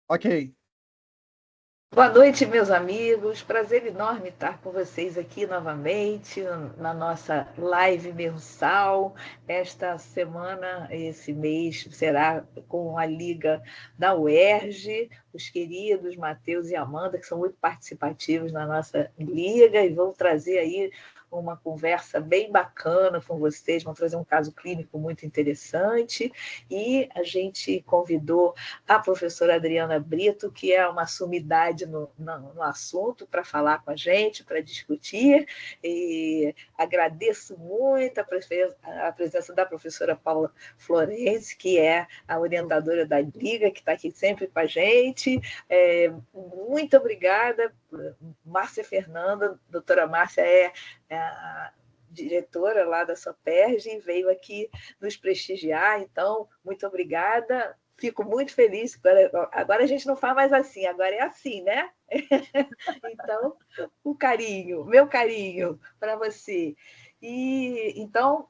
Ok. Boa noite, meus amigos. Prazer enorme estar com vocês aqui novamente na nossa live mensal. Esta semana, esse mês, será com a Liga da UERJ, os queridos Matheus e Amanda, que são muito participativos na nossa liga, e vão trazer aí uma conversa bem bacana com vocês, vão trazer um caso clínico muito interessante. E a gente convidou a professora Adriana Brito, que é uma sumidade no assunto, para falar com a gente, para discutir. E agradeço muito a presença da professora Paula Florenzi, que é a orientadora da Liga, que está aqui sempre com a gente. Muito obrigada, Márcia Fernanda. Doutora Márcia é a diretora lá da Soperj e veio aqui nos prestigiar, então, muito obrigada. Fico muito feliz. Agora a gente não fala mais assim, agora é assim, né? Então, o carinho, meu carinho para você. E então,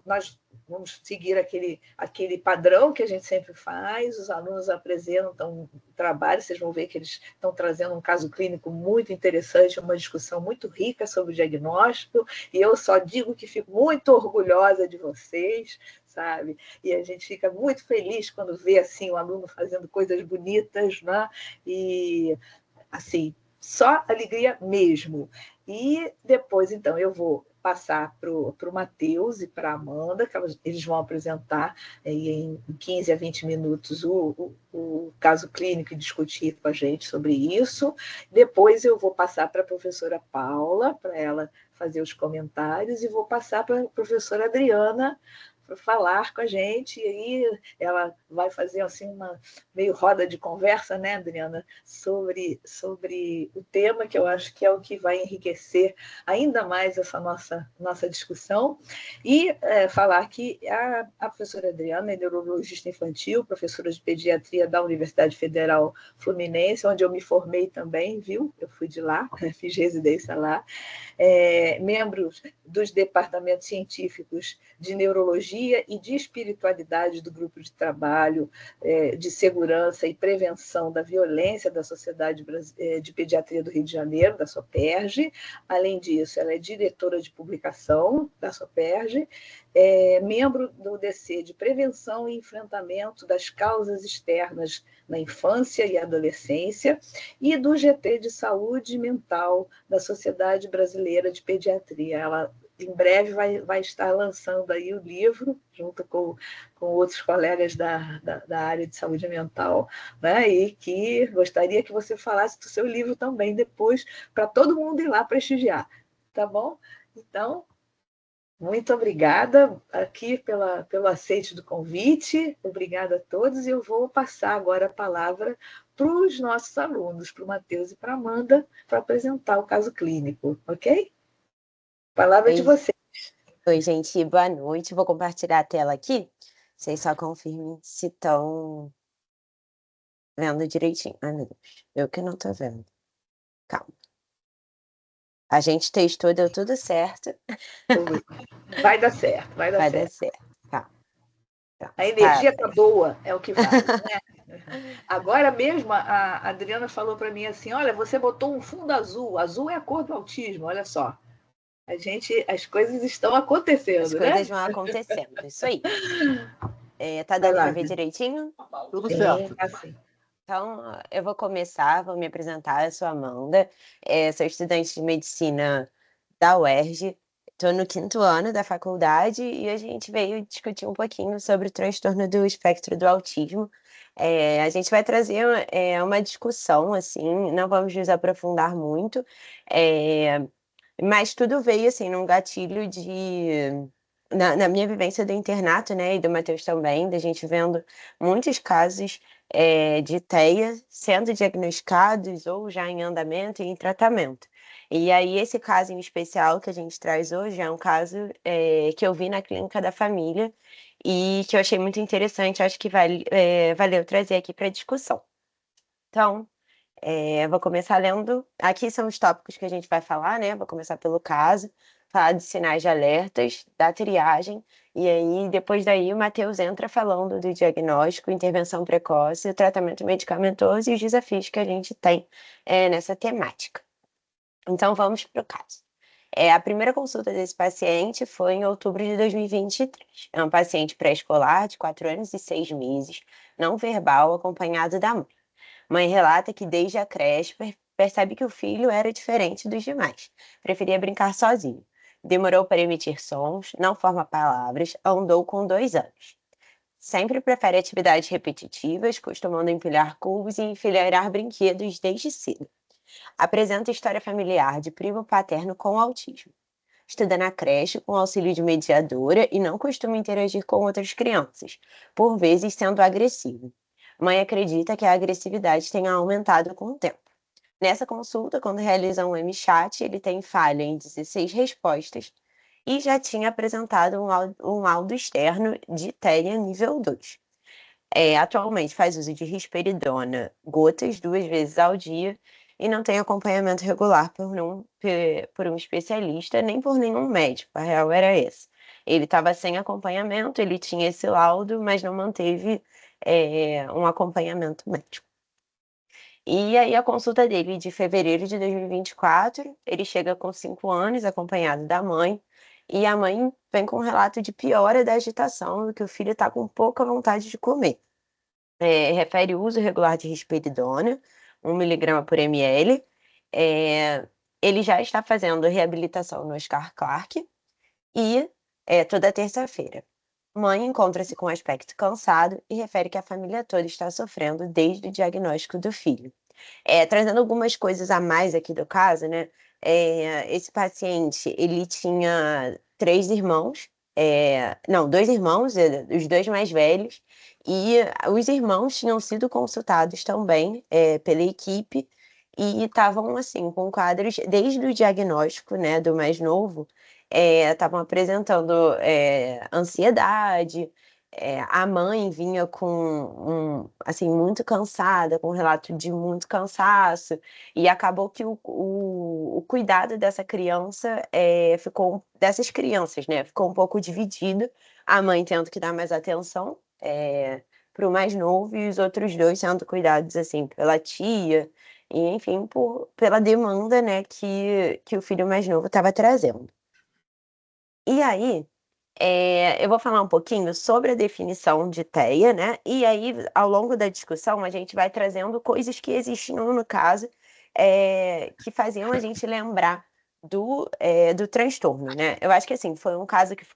nós vamos seguir aquele padrão que a gente sempre faz, os alunos apresentam um trabalho, vocês vão ver que eles estão trazendo um caso clínico muito interessante, uma discussão muito rica sobre o diagnóstico, e eu só digo que fico muito orgulhosa de vocês, sabe? E a gente fica muito feliz quando vê assim o aluno fazendo coisas bonitas, né? E assim, só alegria mesmo. E depois, então, eu vou passar para o Matheus e para a Amanda, que eles vão apresentar em 15 a 20 minutos o caso clínico e discutir com a gente sobre isso. Depois eu vou passar para a professora Paula, para ela fazer os comentários, e vou passar para a professora Adriana para falar com a gente, e aí ela vai fazer assim uma meio roda de conversa, né, Adriana, sobre o tema, que eu acho que é o que vai enriquecer ainda mais essa nossa discussão, e falar que a professora Adriana é neurologista infantil, professora de pediatria da Universidade Federal Fluminense, onde eu me formei também, viu? Eu fui de lá, fiz residência lá, membros dos departamentos científicos de neurologia e de espiritualidade do grupo de trabalho de segurança e prevenção da violência da Sociedade de Pediatria do Rio de Janeiro, da SOPERJ. Além disso, ela é diretora de publicação da SOPERJ, membro do DC de Prevenção e Enfrentamento das Causas Externas na Infância e Adolescência, e do GT de Saúde Mental da Sociedade Brasileira de Pediatria. Ela em breve vai estar lançando aí o livro, junto com outros colegas da área de saúde mental, né? E que gostaria que você falasse do seu livro também depois, para todo mundo ir lá prestigiar, tá bom? Então, muito obrigada aqui pelo aceite do convite, obrigada a todos, e eu vou passar agora a palavra para os nossos alunos, para o Matheus e para a Amanda, para apresentar o caso clínico, ok? Palavra de Oi, você. oi, gente, boa noite. Vou compartilhar a tela aqui. Vocês só confirmem se estão vendo direitinho. Ai, meu Deus, eu que não tô vendo. Calma. A gente testou, deu tudo certo. Vai dar certo, vai dar Vai dar certo. certo. Calma. A Pronto. energia tá boa, é o que vale, né? Agora mesmo, a Adriana falou para mim assim: olha, você botou um fundo azul, azul é a cor do autismo, olha só. As coisas estão As acontecendo, coisas né? vão acontecendo, isso aí. Tá Vai dando lá, para ver Adriana. direitinho? Tudo Sim, certo. assim. Então, eu vou começar, vou me apresentar. Eu sou Amanda, sou estudante de medicina da UERJ, estou no 5º ano da faculdade e a gente veio discutir um pouquinho sobre o transtorno do espectro do autismo. A gente vai trazer uma discussão, assim, não vamos nos aprofundar muito, mas tudo veio, assim, num gatilho na minha vivência do internato, né, e do Matheus também, da gente vendo muitos casos de TEA sendo diagnosticados ou já em andamento e em tratamento. E aí esse caso em especial que a gente traz hoje é um caso que eu vi na clínica da família e que eu achei muito interessante, acho que valeu trazer aqui para discussão. Então, vou começar lendo. Aqui são os tópicos que a gente vai falar, né? Vou começar pelo caso, falar de sinais de alertas, da triagem E aí, depois daí, o Matheus entra falando do diagnóstico, intervenção precoce, o tratamento medicamentoso e os desafios que a gente tem nessa temática. Então, vamos para o caso. A primeira consulta desse paciente foi em outubro de 2023. É um paciente pré-escolar de 4 anos e 6 meses, não verbal, acompanhado da mãe. Mãe relata que desde a creche percebe que o filho era diferente dos demais. Preferia brincar sozinho. Demorou para emitir sons, não forma palavras, andou com 2 anos. Sempre prefere atividades repetitivas, costumando empilhar cubos e enfileirar brinquedos desde cedo. Apresenta história familiar de primo paterno com autismo. Estuda na creche com auxílio de mediadora e não costuma interagir com outras crianças, por vezes sendo agressivo. Mãe acredita que a agressividade tenha aumentado com o tempo. Nessa consulta, quando realiza um MChat, ele tem falha em 16 respostas e já tinha apresentado um laudo externo de TEA nível 2. Atualmente faz uso de risperidona, gotas 2 vezes ao dia e não tem acompanhamento regular por um especialista nem por nenhum médico. A real era essa. Ele estava sem acompanhamento, ele tinha esse laudo, mas não manteve um acompanhamento médico. E aí a consulta dele de fevereiro de 2024, ele chega com 5 anos, acompanhado da mãe, e a mãe vem com um relato de piora da agitação, que o filho está com pouca vontade de comer. Refere o uso regular de risperidona, 1 mg por ml. Ele já está fazendo reabilitação no Oscar Clarke e toda terça-feira. Mãe encontra-se com aspecto cansado e refere que a família toda está sofrendo desde o diagnóstico do filho. Trazendo algumas coisas a mais aqui do caso, né? Esse paciente, ele tinha 3 irmãos, não, 2 irmãos, os 2 mais velhos, e os irmãos tinham sido consultados também pela equipe e estavam assim com quadros desde o diagnóstico, né, do mais novo, estavam apresentando ansiedade. A mãe vinha assim, muito cansada, com um relato de muito cansaço, e acabou que o cuidado dessa criança dessas crianças, né, ficou um pouco dividido, a mãe tendo que dar mais atenção para o mais novo e os outros 2 sendo cuidados assim pela tia, e enfim, pela demanda, né, que o filho mais novo estava trazendo. E aí, eu vou falar um pouquinho sobre a definição de TEA, né? E aí, ao longo da discussão, a gente vai trazendo coisas que existiam no caso, que faziam a gente lembrar do transtorno, né? Eu acho que assim, foi um caso que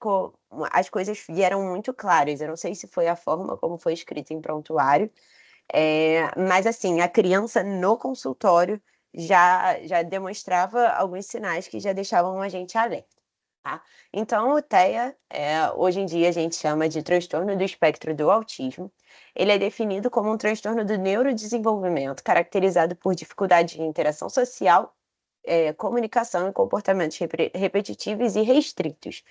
as coisas vieram muito claras. Eu não sei se foi a forma como foi escrito em prontuário, mas assim, a criança no consultório já demonstrava alguns sinais que já deixavam a gente alerta. Tá? Então, o TEA, hoje em dia a gente chama de transtorno do espectro do autismo. Ele é definido como um transtorno do neurodesenvolvimento, caracterizado por dificuldade de interação social, comunicação e comportamentos repetitivos e restritos.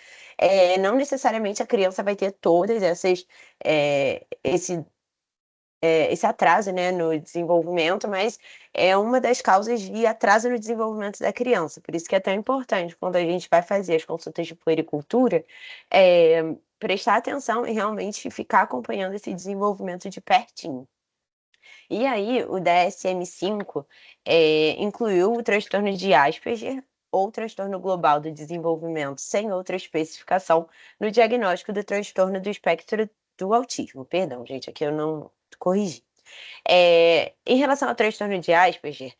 Não necessariamente a criança vai ter todas esse atraso, né, no desenvolvimento, mas é uma das causas de atraso no desenvolvimento da criança. Por isso que é tão importante, quando a gente vai fazer as consultas de puericultura, prestar atenção e realmente ficar acompanhando esse desenvolvimento de pertinho. E aí, o DSM-5 incluiu o transtorno de Asperger ou transtorno global do desenvolvimento, sem outra especificação, no diagnóstico do transtorno do espectro do autismo. Perdão, gente, aqui eu não corrigi. Em relação ao transtorno de Asperger,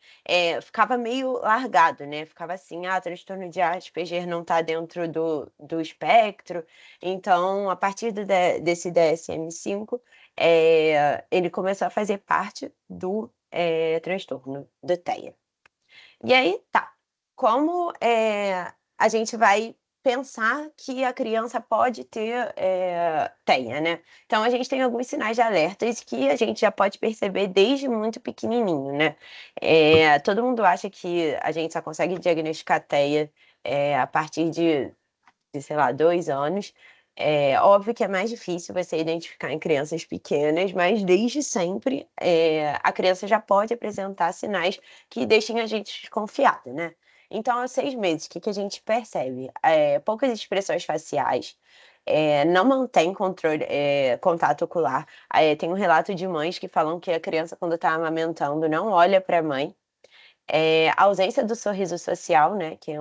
ficava meio largado, né? Ficava assim, transtorno de Asperger não está dentro do espectro. Então, a partir desse DSM-5, ele começou a fazer parte do transtorno do TEA. E aí, tá. Como a gente vai pensar que a criança pode ter TEA, né? Então, a gente tem alguns sinais de alertas que a gente já pode perceber desde muito pequenininho, né? Todo mundo acha que a gente só consegue diagnosticar TEA a partir de, sei lá, 2 anos. Óbvio que é mais difícil você identificar em crianças pequenas, mas desde sempre a criança já pode apresentar sinais que deixem a gente desconfiada, né? Então, aos 6 meses, o que a gente percebe? Poucas expressões faciais, não mantém contato ocular. Tem um relato de mães que falam que a criança, quando está amamentando, não olha para a mãe. A ausência do sorriso social, né, que é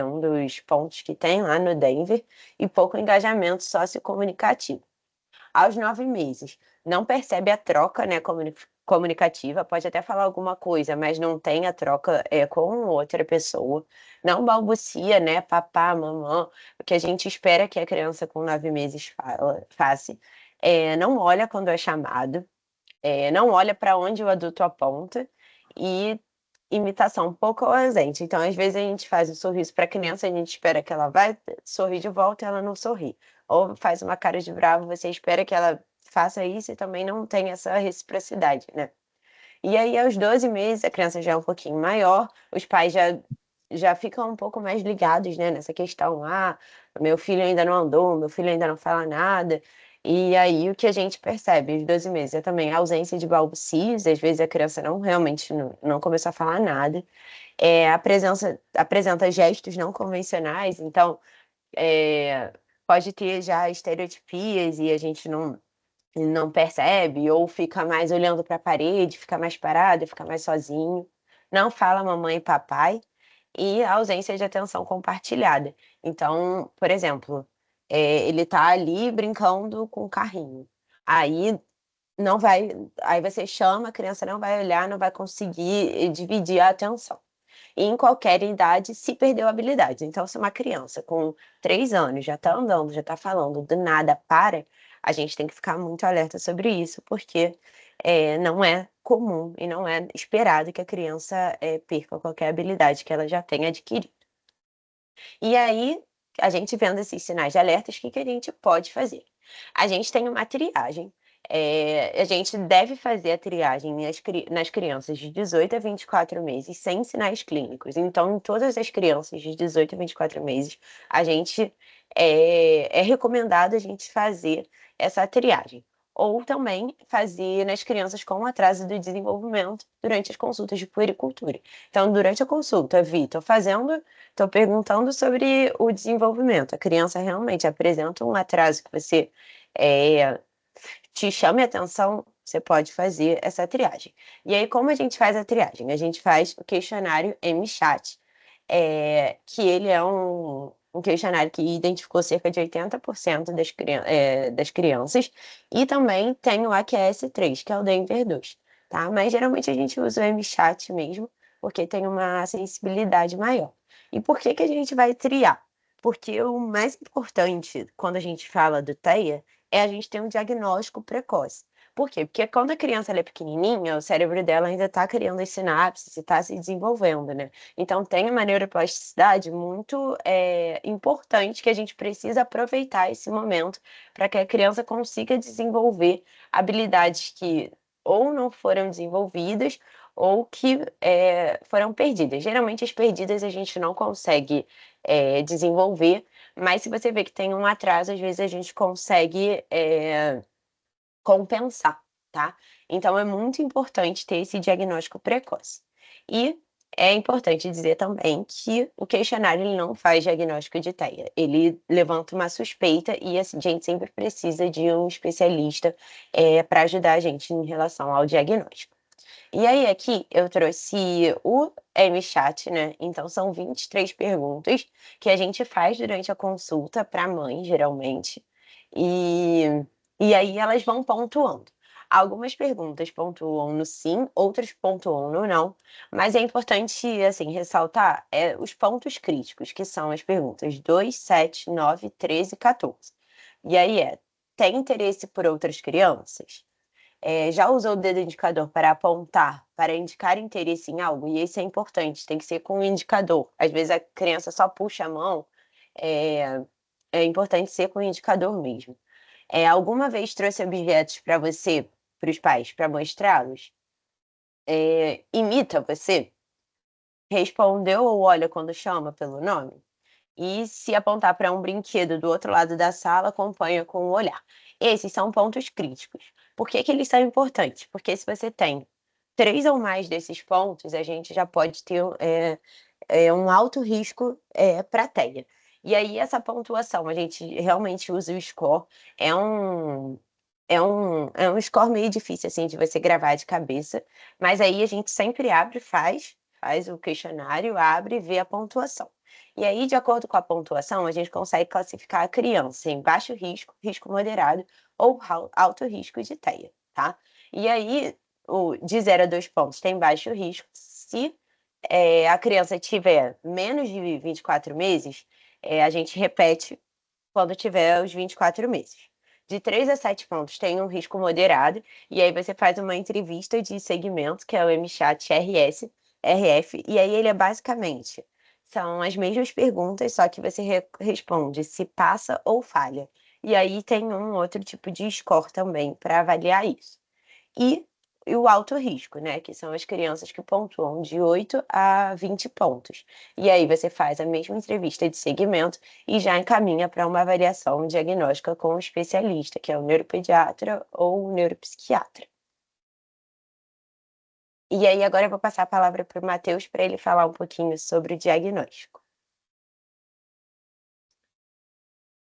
um dos pontos que tem lá no Denver, e pouco engajamento sociocomunicativo. Aos 9 meses, não percebe a troca, né, comunicativa, pode até falar alguma coisa, mas não tem a troca com outra pessoa. Não balbucia, né, papá, mamã, o que a gente espera que a criança com 9 meses faça. Não olha quando é chamado, não olha para onde o adulto aponta e imitação um pouco ausente. Então, às vezes, a gente faz o sorriso para a criança, a gente espera que ela vai sorrir de volta e ela não sorri. Ou faz uma cara de bravo, você espera que ela faça isso e também não tem essa reciprocidade, né? E aí, aos 12 meses, a criança já é um pouquinho maior, os pais já ficam um pouco mais ligados, né, nessa questão: "Ah, meu filho ainda não andou, meu filho ainda não fala nada". E aí o que a gente percebe aos 12 meses é também a ausência de balbucios, às vezes a criança realmente não começou a falar nada, apresenta gestos não convencionais, então, pode ter já estereotipias e a gente não percebe, ou fica mais olhando para a parede, fica mais parado, fica mais sozinho, não fala mamãe e papai, e a ausência de atenção compartilhada. Então, por exemplo, ele tá ali brincando com o carrinho, aí não vai aí você chama, a criança não vai olhar, não vai conseguir dividir a atenção. E em qualquer idade, se perdeu a habilidade. Então, se uma criança com 3 anos já está andando, já está falando, do nada para, a gente tem que ficar muito alerta sobre isso, porque, não é comum e não é esperado que a criança, perca qualquer habilidade que ela já tenha adquirido. E aí, a gente vendo esses sinais de alertas, o que que a gente pode fazer? A gente tem uma triagem, a gente deve fazer a triagem nas crianças de 18 a 24 meses sem sinais clínicos. Então, em todas as crianças de 18 a 24 meses, a gente é recomendado a gente fazer essa triagem. Ou também fazer nas crianças com atraso do desenvolvimento durante as consultas de puericultura. Então, durante a consulta, Vi, estou perguntando sobre o desenvolvimento. A criança realmente apresenta um atraso que você te chame a atenção, você pode fazer essa triagem. E aí, como a gente faz a triagem? A gente faz o questionário MChat, que ele é um questionário que identificou cerca de 80% das crianças, e também tem o AQS-3, que é o Denver 2, tá? Mas geralmente a gente usa o MChat mesmo, porque tem uma sensibilidade maior. E por que que a gente vai triar? Porque o mais importante quando a gente fala do TEA é a gente ter um diagnóstico precoce. Por quê? Porque quando a criança ela é pequenininha, o cérebro dela ainda está criando as sinapses e está se desenvolvendo, né? Então tem uma neuroplasticidade muito importante que a gente precisa aproveitar esse momento para que a criança consiga desenvolver habilidades que ou não foram desenvolvidas ou que foram perdidas. Geralmente as perdidas a gente não consegue desenvolver, mas se você vê que tem um atraso, às vezes a gente consegue compensar, tá? Então é muito importante ter esse diagnóstico precoce. E é importante dizer também que o questionário ele não faz diagnóstico de TEA, ele levanta uma suspeita e a gente sempre precisa de um especialista para ajudar a gente em relação ao diagnóstico. E aí aqui eu trouxe o MChat, né, então são 23 perguntas que a gente faz durante a consulta para a mãe, geralmente, e e aí elas vão pontuando. Algumas perguntas pontuam no sim, outras pontuam no não, mas é importante, assim, ressaltar, os pontos críticos, que são as perguntas 2, 7, 9, 13 e 14. E aí tem interesse por outras crianças? Já usou o dedo indicador para apontar, para indicar interesse em algo? E isso é importante, tem que ser com um indicador. Às vezes a criança só puxa a mão, é, é importante ser com o indicador mesmo. Alguma vez trouxe objetos para você, para os pais, para mostrá-los? Imita você? Respondeu ou olha quando chama pelo nome? E se apontar para um brinquedo do outro lado da sala, acompanha com o olhar. Esses são pontos críticos. Por que que eles são importantes? Porque se você tem 3 ou mais desses pontos, a gente já pode ter um alto risco para TEA. E aí essa pontuação, a gente realmente usa o score, é um é um score meio difícil, assim, de você gravar de cabeça, mas aí a gente sempre abre, faz o questionário, abre e vê a pontuação. E aí, de acordo com a pontuação, a gente consegue classificar a criança em baixo risco, risco moderado ou alto risco de TEA, tá? E aí, o de 0 a 2 pontos tem baixo risco. Se, a criança tiver menos de 24 meses, a gente repete quando tiver os 24 meses. De 3 a 7 pontos tem um risco moderado, e aí você faz uma entrevista de segmento, que é o MChat RF, e aí ele é basicamente, são as mesmas perguntas, só que você responde se passa ou falha. E aí tem um outro tipo de score também para avaliar isso. E e o alto risco, né, que são as crianças que pontuam de 8 a 20 pontos. E aí você faz a mesma entrevista de segmento e já encaminha para uma avaliação diagnóstica com o especialista, que é o neuropediatra ou o neuropsiquiatra. E aí agora eu vou passar a palavra para o Matheus para ele falar um pouquinho sobre o diagnóstico.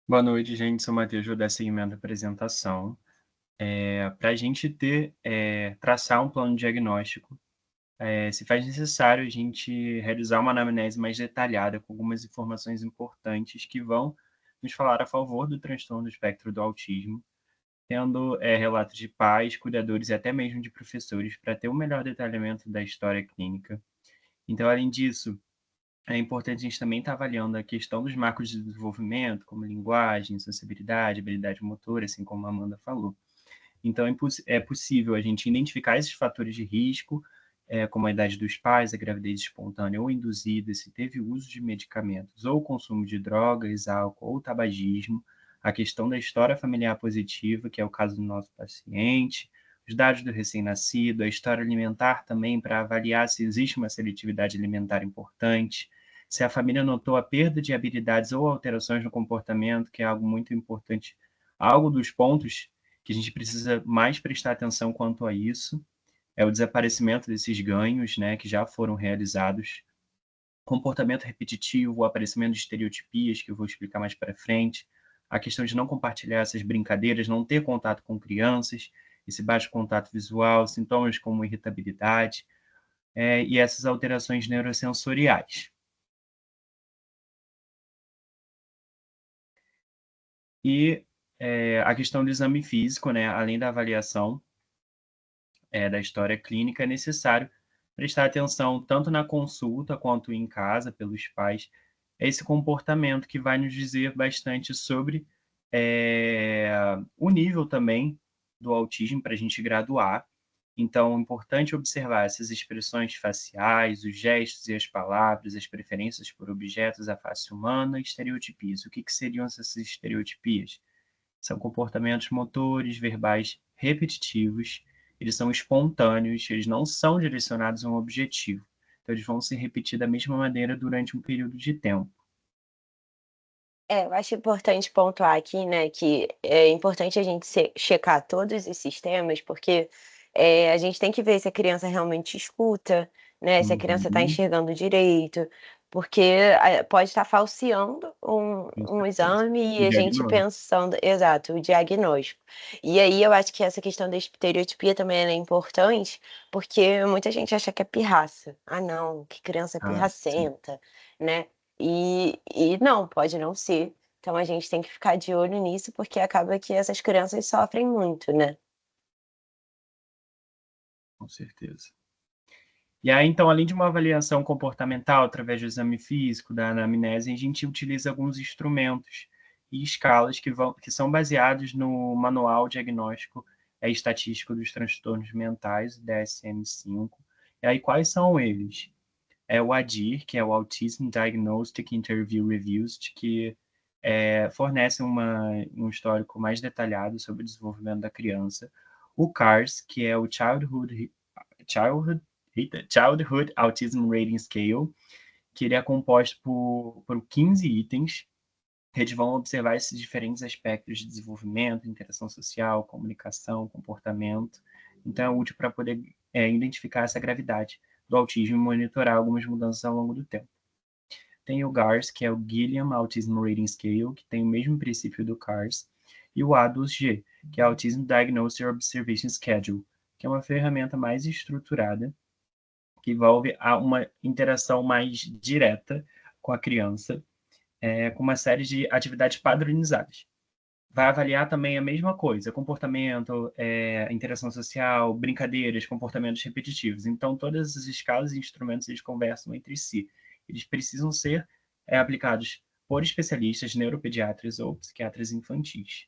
Boa noite, gente. Sou o Matheus, vou dar seguimento à apresentação. Para a gente traçar um plano diagnóstico, se faz necessário a gente realizar uma anamnese mais detalhada com algumas informações importantes que vão nos falar a favor do transtorno do espectro do autismo, tendo relatos de pais, cuidadores e até mesmo de professores para ter um melhor detalhamento da história clínica. Então, além disso, é importante a gente também estar avaliando a questão dos marcos de desenvolvimento, como linguagem, sensibilidade, habilidade motora, assim como a Amanda falou. Então, é possível a gente identificar esses fatores de risco, como a idade dos pais, a gravidez espontânea ou induzida, se teve uso de medicamentos ou consumo de drogas, álcool ou tabagismo, a questão da história familiar positiva, que é o caso do nosso paciente, os dados do recém-nascido, a história alimentar também, para avaliar se existe uma seletividade alimentar importante, se a família notou a perda de habilidades ou alterações no comportamento, que é algo muito importante, algo dos pontos que a gente precisa mais prestar atenção quanto a isso, é o desaparecimento desses ganhos, né, que já foram realizados, comportamento repetitivo, o aparecimento de estereotipias, que eu vou explicar mais para frente, a questão de não compartilhar essas brincadeiras, não ter contato com crianças, esse baixo contato visual, sintomas como irritabilidade, e essas alterações neurosensoriais. E a questão do exame físico, né, além da avaliação da história clínica, é necessário prestar atenção tanto na consulta quanto em casa, pelos pais, a esse comportamento que vai nos dizer bastante sobre o nível também do autismo para a gente graduar. Então, é importante observar essas expressões faciais, os gestos e as palavras, as preferências por objetos da face humana, estereotipias. O que seriam essas estereotipias? São comportamentos motores, verbais repetitivos, eles são espontâneos, eles não são direcionados a um objetivo. Então, eles vão se repetir da mesma maneira durante um período de tempo. Eu acho importante pontuar aqui, né, que é importante a gente checar todos esses temas, porque a gente tem que ver se a criança realmente escuta, né, se a criança está Uhum, enxergando direito, porque pode estar falseando com um certeza. exame O e a gente diagnóstico, pensando, exato, o diagnóstico. E aí eu acho que essa questão da estereotipia também ela é importante, porque muita gente acha que é pirraça. Ah, não, que criança sim, pirracenta, né? E não, pode não ser. Então a gente tem que ficar de olho nisso, porque acaba que essas crianças sofrem muito, né. com certeza. E aí, então, além de uma avaliação comportamental através do exame físico, da anamnese, a gente utiliza alguns instrumentos e escalas que são baseados no Manual Diagnóstico e Estatístico dos Transtornos Mentais, DSM-5. E aí, quais são eles? É o ADIR, que é o Autism Diagnostic Interview Reviews, que fornece um histórico mais detalhado sobre o desenvolvimento da criança. O CARS, que é o Childhood Childhood Autism Rating Scale, que ele é composto por 15 itens, que eles vão observar esses diferentes aspectos de desenvolvimento, interação social, comunicação, comportamento. Então, é útil para poder identificar essa gravidade do autismo e monitorar algumas mudanças ao longo do tempo. tem o GARS, que é o Gilliam Autism Rating Scale, que tem o mesmo princípio do CARS, e o A2G, que é o Autism Diagnosis Observation Schedule, que é uma ferramenta mais estruturada, que envolve uma interação mais direta com a criança, com uma série de atividades padronizadas. Vai avaliar também a mesma coisa, comportamento, interação social, brincadeiras, comportamentos repetitivos. Então, todas as escalas e instrumentos, eles conversam entre si. Eles precisam ser aplicados por especialistas, neuropediatras ou psiquiatras infantis.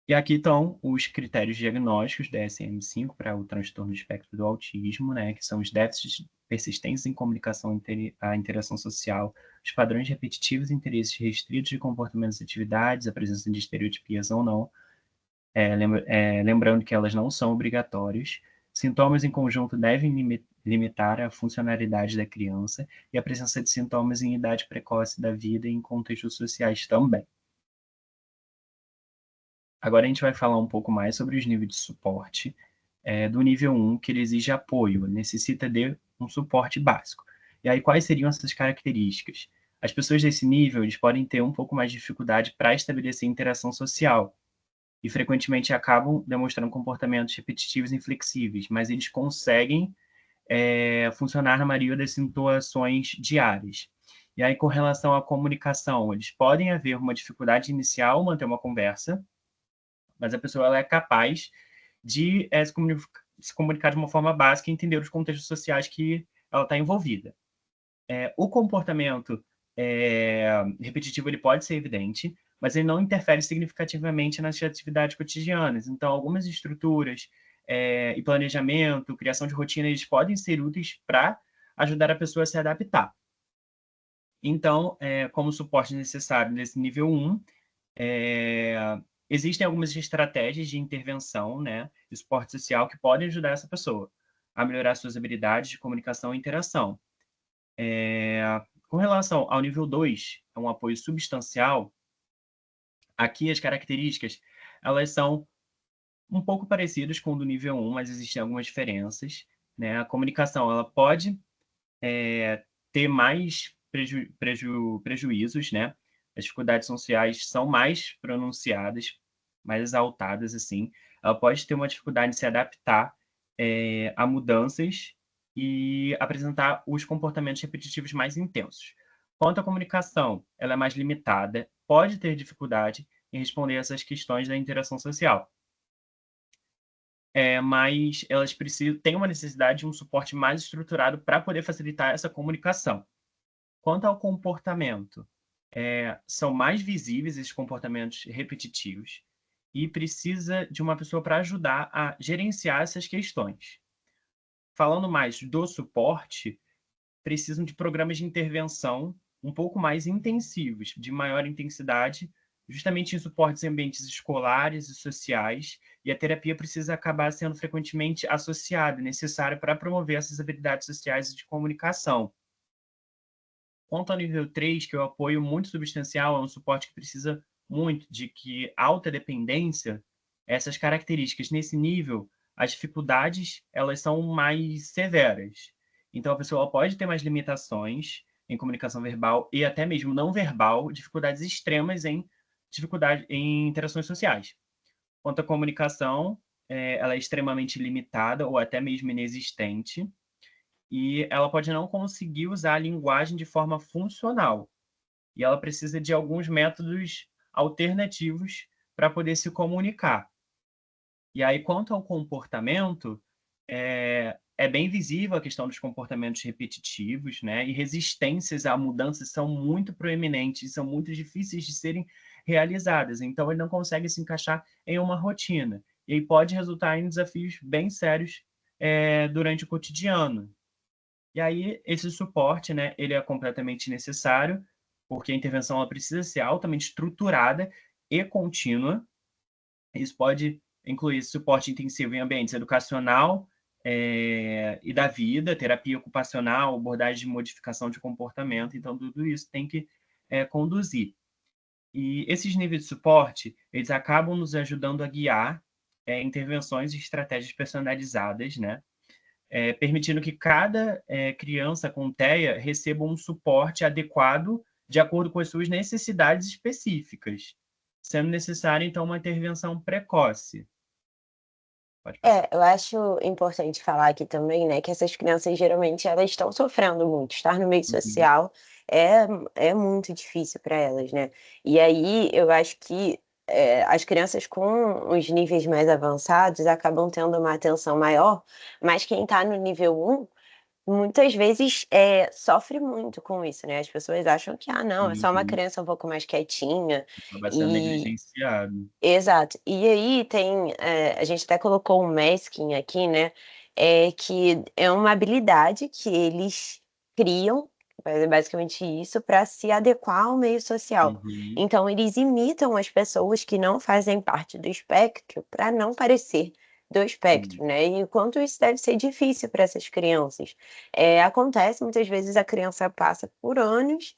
E aqui estão os critérios diagnósticos DSM-5 para o transtorno do espectro do autismo, né, que são os déficits persistentes em comunicação e a interação social, os padrões repetitivos e interesses restritos de comportamentos e atividades, a presença de estereotipias ou não, lembrando que elas não são obrigatórias. Sintomas em conjunto devem limitar a funcionalidade da criança e a presença de sintomas em idade precoce da vida e em contextos sociais também. Agora a gente vai falar um pouco mais sobre os níveis de suporte do nível 1, que ele exige apoio, necessita de um suporte básico. E aí, quais seriam essas características? As pessoas desse nível, eles podem ter um pouco mais de dificuldade para estabelecer interação social e frequentemente acabam demonstrando comportamentos repetitivos e inflexíveis, mas eles conseguem funcionar na maioria das situações diárias. E aí, com relação à comunicação, eles podem haver uma dificuldade inicial manter uma conversa, mas a pessoa ela é capaz de se comunicar de uma forma básica e entender os contextos sociais que ela está envolvida. O comportamento repetitivo ele pode ser evidente, mas ele não interfere significativamente nas atividades cotidianas. Então, algumas estruturas e planejamento, criação de rotina, eles podem ser úteis para ajudar a pessoa a se adaptar. Então, como suporte necessário nesse nível 1, existem algumas estratégias de intervenção, né, de suporte social que podem ajudar essa pessoa a melhorar suas habilidades de comunicação e interação. Com relação ao nível 2, é um apoio substancial, aqui as características, elas são um pouco parecidas com o do nível 1, mas existem algumas diferenças, né? A comunicação, ela pode ter mais prejuízos, né? As dificuldades sociais são mais pronunciadas, mais exaltadas, assim. Ela pode ter uma dificuldade de se adaptar a mudanças e apresentar os comportamentos repetitivos mais intensos. Quanto à comunicação, ela é mais limitada, pode ter dificuldade em responder essas questões da interação social. Mas elas têm uma necessidade de um suporte mais estruturado para poder facilitar essa comunicação. Quanto ao comportamento, são mais visíveis esses comportamentos repetitivos e precisa de uma pessoa para ajudar a gerenciar essas questões. Falando mais do suporte, precisam de programas de intervenção um pouco mais intensivos, de maior intensidade, justamente em suportes em ambientes escolares e sociais, e a terapia precisa acabar sendo frequentemente associada, necessária para promover essas habilidades sociais e de comunicação. Quanto ao nível 3, que é o apoio muito substancial, é um suporte que precisa muito de que alta dependência, essas características nesse nível, as dificuldades, elas são mais severas. Então, a pessoa pode ter mais limitações em comunicação verbal e até mesmo não verbal, dificuldades extremas em interações sociais. Quanto à comunicação, ela é extremamente limitada ou até mesmo inexistente, e ela pode não conseguir usar a linguagem de forma funcional. E ela precisa de alguns métodos alternativos para poder se comunicar. E aí, quanto ao comportamento, é bem visível a questão dos comportamentos repetitivos, né? E resistências a mudanças são muito proeminentes, são muito difíceis de serem realizadas. Então, ele não consegue se encaixar em uma rotina. E aí pode resultar em desafios bem sérios durante o cotidiano. E aí, esse suporte, né, ele é completamente necessário, porque a intervenção ela precisa ser altamente estruturada e contínua. Isso pode incluir suporte intensivo em ambientes educacional e da vida, terapia ocupacional, abordagem de modificação de comportamento. Então, tudo isso tem que conduzir. E esses níveis de suporte, eles acabam nos ajudando a guiar intervenções e estratégias personalizadas, né? permitindo que cada criança com TEA receba um suporte adequado de acordo com as suas necessidades específicas, sendo necessária, então, uma intervenção precoce. Pode passar. Eu acho importante falar aqui também, né, que essas crianças geralmente elas estão sofrendo muito, estar no meio Uhum, social é é muito difícil para elas, né. E aí eu acho que, as crianças com os níveis mais avançados acabam tendo uma atenção maior, mas quem está no nível um muitas vezes, sofre muito com isso, né, as pessoas acham que: "Ah não, é só uma uhum. criança um pouco mais quietinha", Acaba sendo e negligenciado. exato. E aí tem, a gente até colocou um masking aqui, né, que é uma habilidade que eles criam, é basicamente isso, para se adequar ao meio social. Uhum, Então eles imitam as pessoas que não fazem parte do espectro para não parecer do sim. espectro, né, e o quanto isso deve ser difícil para essas crianças. Acontece muitas vezes a criança passa por anos,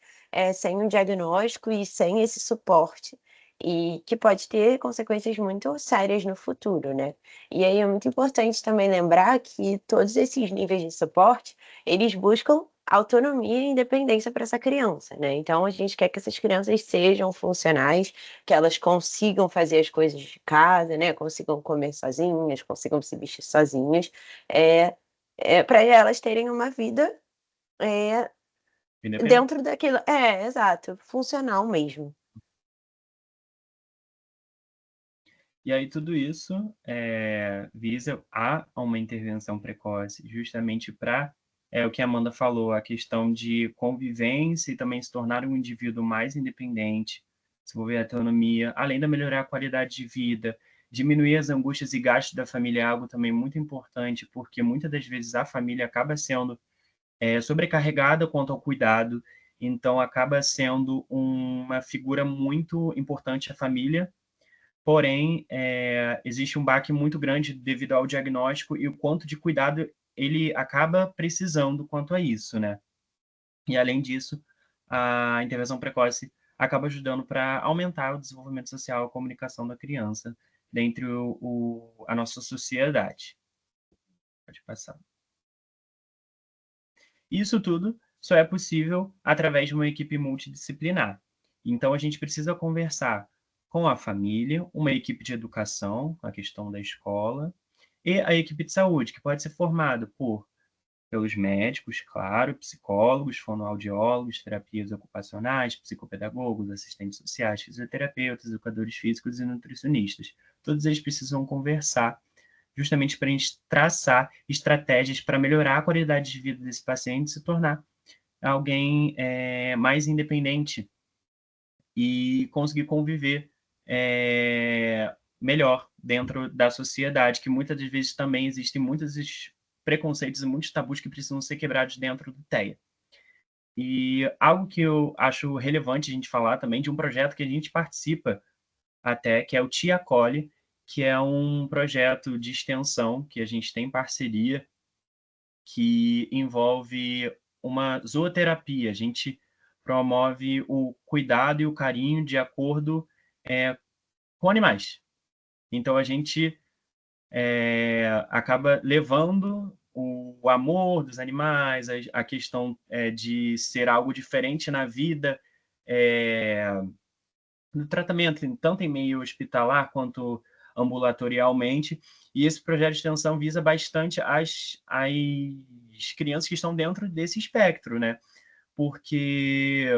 sem um diagnóstico e sem esse suporte. E que pode ter consequências muito sérias no futuro, né. E aí é muito importante também lembrar que todos esses níveis de suporte, eles buscam autonomia e independência para essa criança, né. Então a gente quer que essas crianças sejam funcionais, que elas consigam fazer as coisas de casa, né, consigam comer sozinhas, consigam se vestir sozinhas, é pra elas terem uma vida, eh, Independente. dentro daquilo exato, funcional mesmo. E aí tudo isso, visa a uma intervenção precoce, justamente para, o que a Amanda falou, a questão de convivência e também se tornar um indivíduo mais independente, desenvolver autonomia, além de melhorar a qualidade de vida, diminuir as angústias e gastos da família, é algo também muito importante, porque muitas das vezes a família acaba sendo, sobrecarregada quanto ao cuidado, então acaba sendo uma figura muito importante a família. Porém, existe um baque muito grande devido ao diagnóstico e o quanto de cuidado ele acaba precisando quanto a isso, né. E além disso, a intervenção precoce acaba ajudando para aumentar o desenvolvimento social, a comunicação da criança dentre a nossa sociedade. Pode passar. Isso tudo só é possível através de uma equipe multidisciplinar. Então a gente precisa conversar com a família, uma equipe de educação, a questão da escola, e a equipe de saúde, que pode ser formada pelos médicos, claro, psicólogos, fonoaudiólogos, terapias ocupacionais, psicopedagogos, assistentes sociais, fisioterapeutas, educadores físicos e nutricionistas. Todos eles precisam conversar justamente para a gente traçar estratégias para melhorar a qualidade de vida desse paciente e se tornar alguém mais independente e conseguir conviver melhor dentro da sociedade, que muitas das vezes também existem muitos preconceitos e muitos tabus que precisam ser quebrados dentro do TEA. E algo que eu acho relevante a gente falar também de um projeto que a gente participa até, que é o Tia Acolhe, que é um projeto de extensão que a gente tem parceria, que envolve uma zooterapia. A gente promove o cuidado e o carinho de acordo, com animais. Então a gente, acaba levando o amor dos animais, a questão, de ser algo diferente na vida, no tratamento, tanto em meio hospitalar quanto ambulatorialmente, e esse projeto de extensão visa bastante as crianças que estão dentro desse espectro, né, porque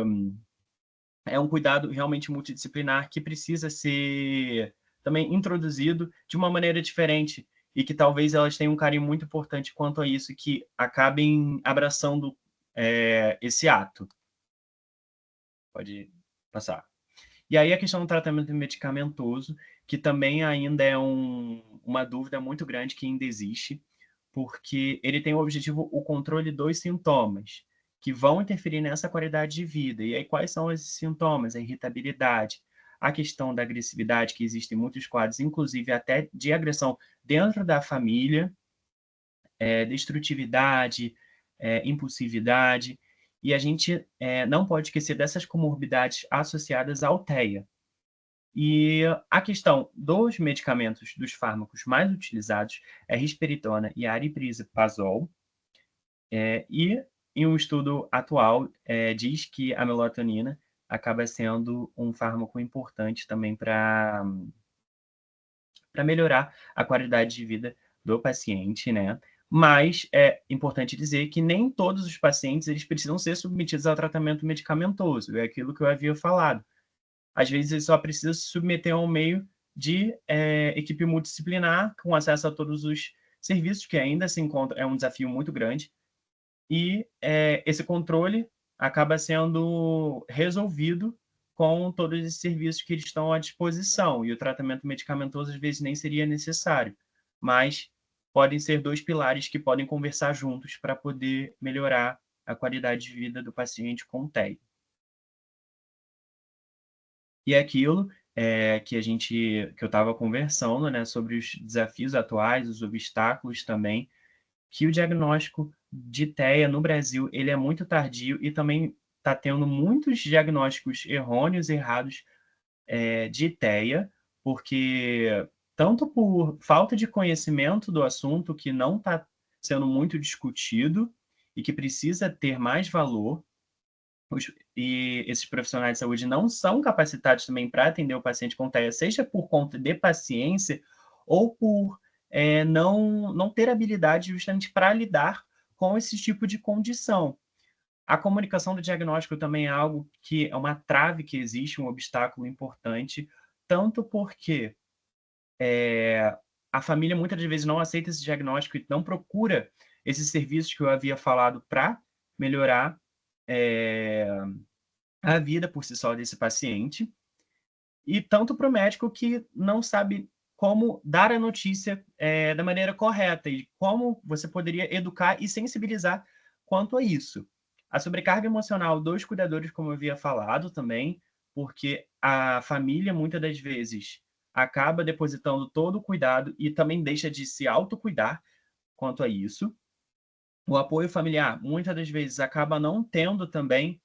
é um cuidado realmente multidisciplinar que precisa ser também introduzido de uma maneira diferente e que talvez elas tenham um carinho muito importante quanto a isso, que acabem abraçando, esse ato. Pode passar. E aí a questão do tratamento medicamentoso, que também ainda é uma dúvida muito grande que ainda existe, porque ele tem o objetivo o controle dos sintomas, que vão interferir nessa qualidade de vida. E aí quais são esses sintomas? A irritabilidade, a questão da agressividade, que existem muitos quadros, inclusive até de agressão dentro da família, destrutividade, impulsividade, e a gente não pode esquecer dessas comorbidades associadas ao TEA. E a questão dos medicamentos, dos fármacos mais utilizados é risperidona e aripiprazol. E em um estudo atual, diz que a melatonina acaba sendo um fármaco importante também para melhorar a qualidade de vida do paciente, né? Mas é importante dizer que nem todos os pacientes eles precisam ser submetidos ao tratamento medicamentoso, é aquilo que eu havia falado. Às vezes ele só precisa se submeter a um meio de equipe multidisciplinar, com acesso a todos os serviços, que ainda se encontra, é um desafio muito grande, e esse controle acaba sendo resolvido com todos esses serviços que eles estão à disposição, e o tratamento medicamentoso às vezes nem seria necessário, mas podem ser dois pilares que podem conversar juntos para poder melhorar a qualidade de vida do paciente com TEA. E é aquilo que eu estava conversando, né, sobre os desafios atuais, os obstáculos também, que o diagnóstico de TEA no Brasil ele é muito tardio e também está tendo muitos diagnósticos errôneos, errados, de TEA, porque tanto por falta de conhecimento do assunto, que não está sendo muito discutido e que precisa ter mais valor, e esses profissionais de saúde não são capacitados também para atender o paciente com TEA, seja por conta de paciência ou por não ter habilidade justamente para lidar com esse tipo de condição. A comunicação do diagnóstico também é algo que é uma trave que existe, um obstáculo importante, tanto porque a família muitas das vezes não aceita esse diagnóstico e não procura esses serviços que eu havia falado para melhorar a vida por si só desse paciente, e tanto para o médico que não sabe como dar a notícia da maneira correta e como você poderia educar e sensibilizar quanto a isso. A sobrecarga emocional dos cuidadores, como eu havia falado também, porque a família, muitas das vezes, acaba depositando todo o cuidado e também deixa de se autocuidar quanto a isso. O apoio familiar, muitas das vezes, acaba não tendo também,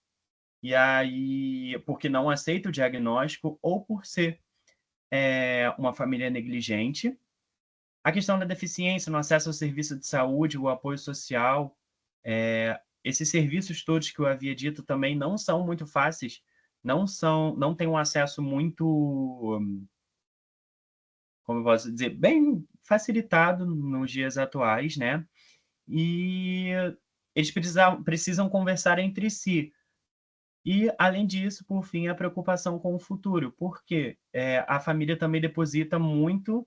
e aí, porque não aceita o diagnóstico ou por ser uma família negligente. A questão da deficiência no acesso ao serviço de saúde, o apoio social, esses serviços todos que eu havia dito também não são muito fáceis, não têm um acesso muito, como eu posso dizer, bem facilitado nos dias atuais, né? E eles precisam conversar entre si. E, além disso, por fim, a preocupação com o futuro, porque a família também deposita muito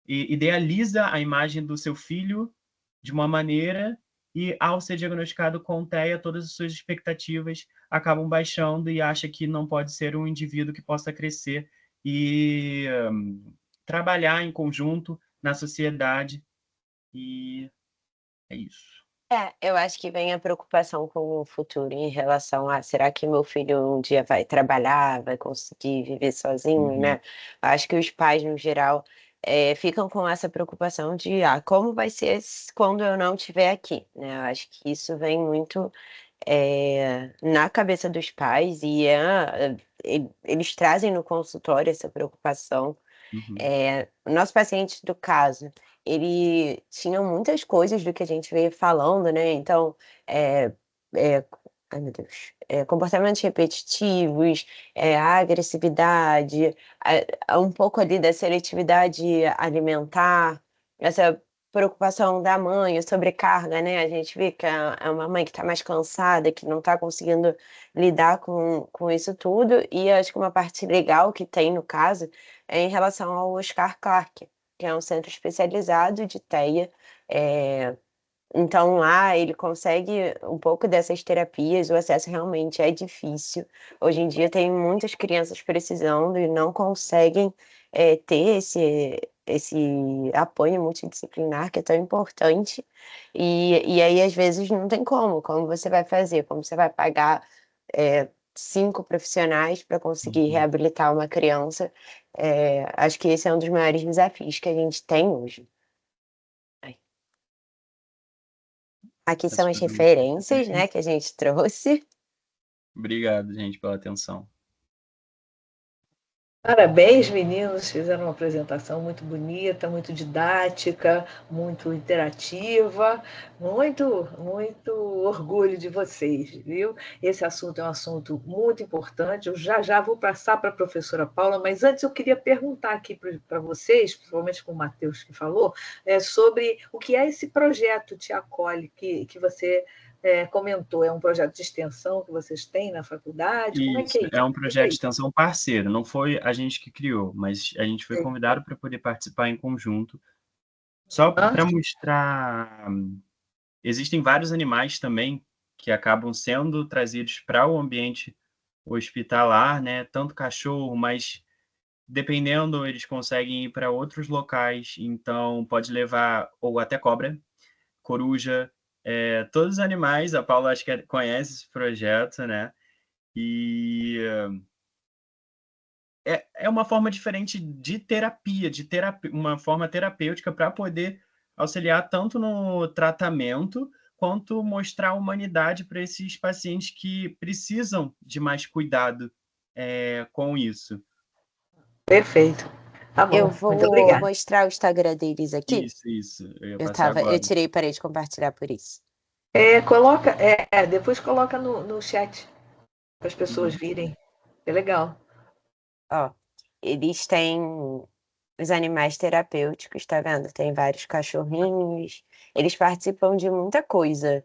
e idealiza a imagem do seu filho de uma maneira e, ao ser diagnosticado com TEA, todas as suas expectativas acabam baixando e acha que não pode ser um indivíduo que possa crescer e trabalhar em conjunto na sociedade. E é isso. Eu acho que vem a preocupação com o futuro em relação a: "Será que meu filho um dia vai trabalhar, vai conseguir viver sozinho?", Uhum, né. Acho que os pais, no geral, ficam com essa preocupação de: "Ah, como vai ser quando eu não estiver aqui?", né. Eu acho que isso vem muito, na cabeça dos pais e eles trazem no consultório essa preocupação. uhum, O nosso paciente do caso, ele tinha muitas coisas do que a gente veio falando, né, então, eh eh, ai meu Deus, comportamentos repetitivos, a agressividade, um pouco ali da seletividade alimentar, essa preocupação da mãe, a sobrecarga, né, a gente vê que é uma mãe que está mais cansada, que não está conseguindo lidar com isso tudo, e acho que uma parte legal que tem no caso, em relação ao Oscar Clarke, que é um centro especializado de TEA, então lá ele consegue um pouco dessas terapias, o acesso realmente é difícil. Hoje em dia tem muitas crianças precisando e não conseguem, ter esse apoio multidisciplinar que é tão importante, e aí às vezes não tem como você vai fazer? Como você vai pagar, 5 profissionais para conseguir uhum. reabilitar uma criança? Acho que esse é um dos maiores desafios que a gente tem hoje. Ai. Aqui Peço são as perdão por referências, interromper. né, que a gente trouxe. Obrigado, gente, pela atenção. Parabéns, meninos, fizeram uma apresentação muito bonita, muito didática, muito interativa, muito orgulho de vocês, viu? Esse assunto é um assunto muito importante. Eu já vou passar para a professora Paula, mas antes eu queria perguntar aqui para vocês, principalmente com o Matheus que falou, sobre o que é esse projeto Te Acolhe que você comentou. É um projeto de extensão que vocês têm na faculdade? Como é que Isso, é isso? é um Explica projeto de aí. extensão parceiro, não foi a gente que criou, mas a gente foi convidado para poder participar em conjunto, só Hã? para mostrar. Existem vários animais também que acabam sendo trazidos para o ambiente hospitalar, né? Tanto cachorro, mas dependendo, eles conseguem ir para outros locais, então pode levar, ou até cobra, coruja, todos os animais. A Paula acho que conhece esse projeto, né? E é uma forma diferente de terapia, uma forma terapêutica para poder auxiliar tanto no tratamento, quanto mostrar a humanidade para esses pacientes que precisam de mais cuidado, com isso. Perfeito. Tá Eu bom, muito vou obrigada. mostrar o Instagram deles aqui. Isso, eu ia Eu passar tava, eu agora. tirei e parei de compartilhar por isso. Depois coloca no chat para as pessoas Uhum. virem. É legal. Ó, eles têm os animais terapêuticos, tá vendo? Tem vários cachorrinhos. Eles participam de muita coisa.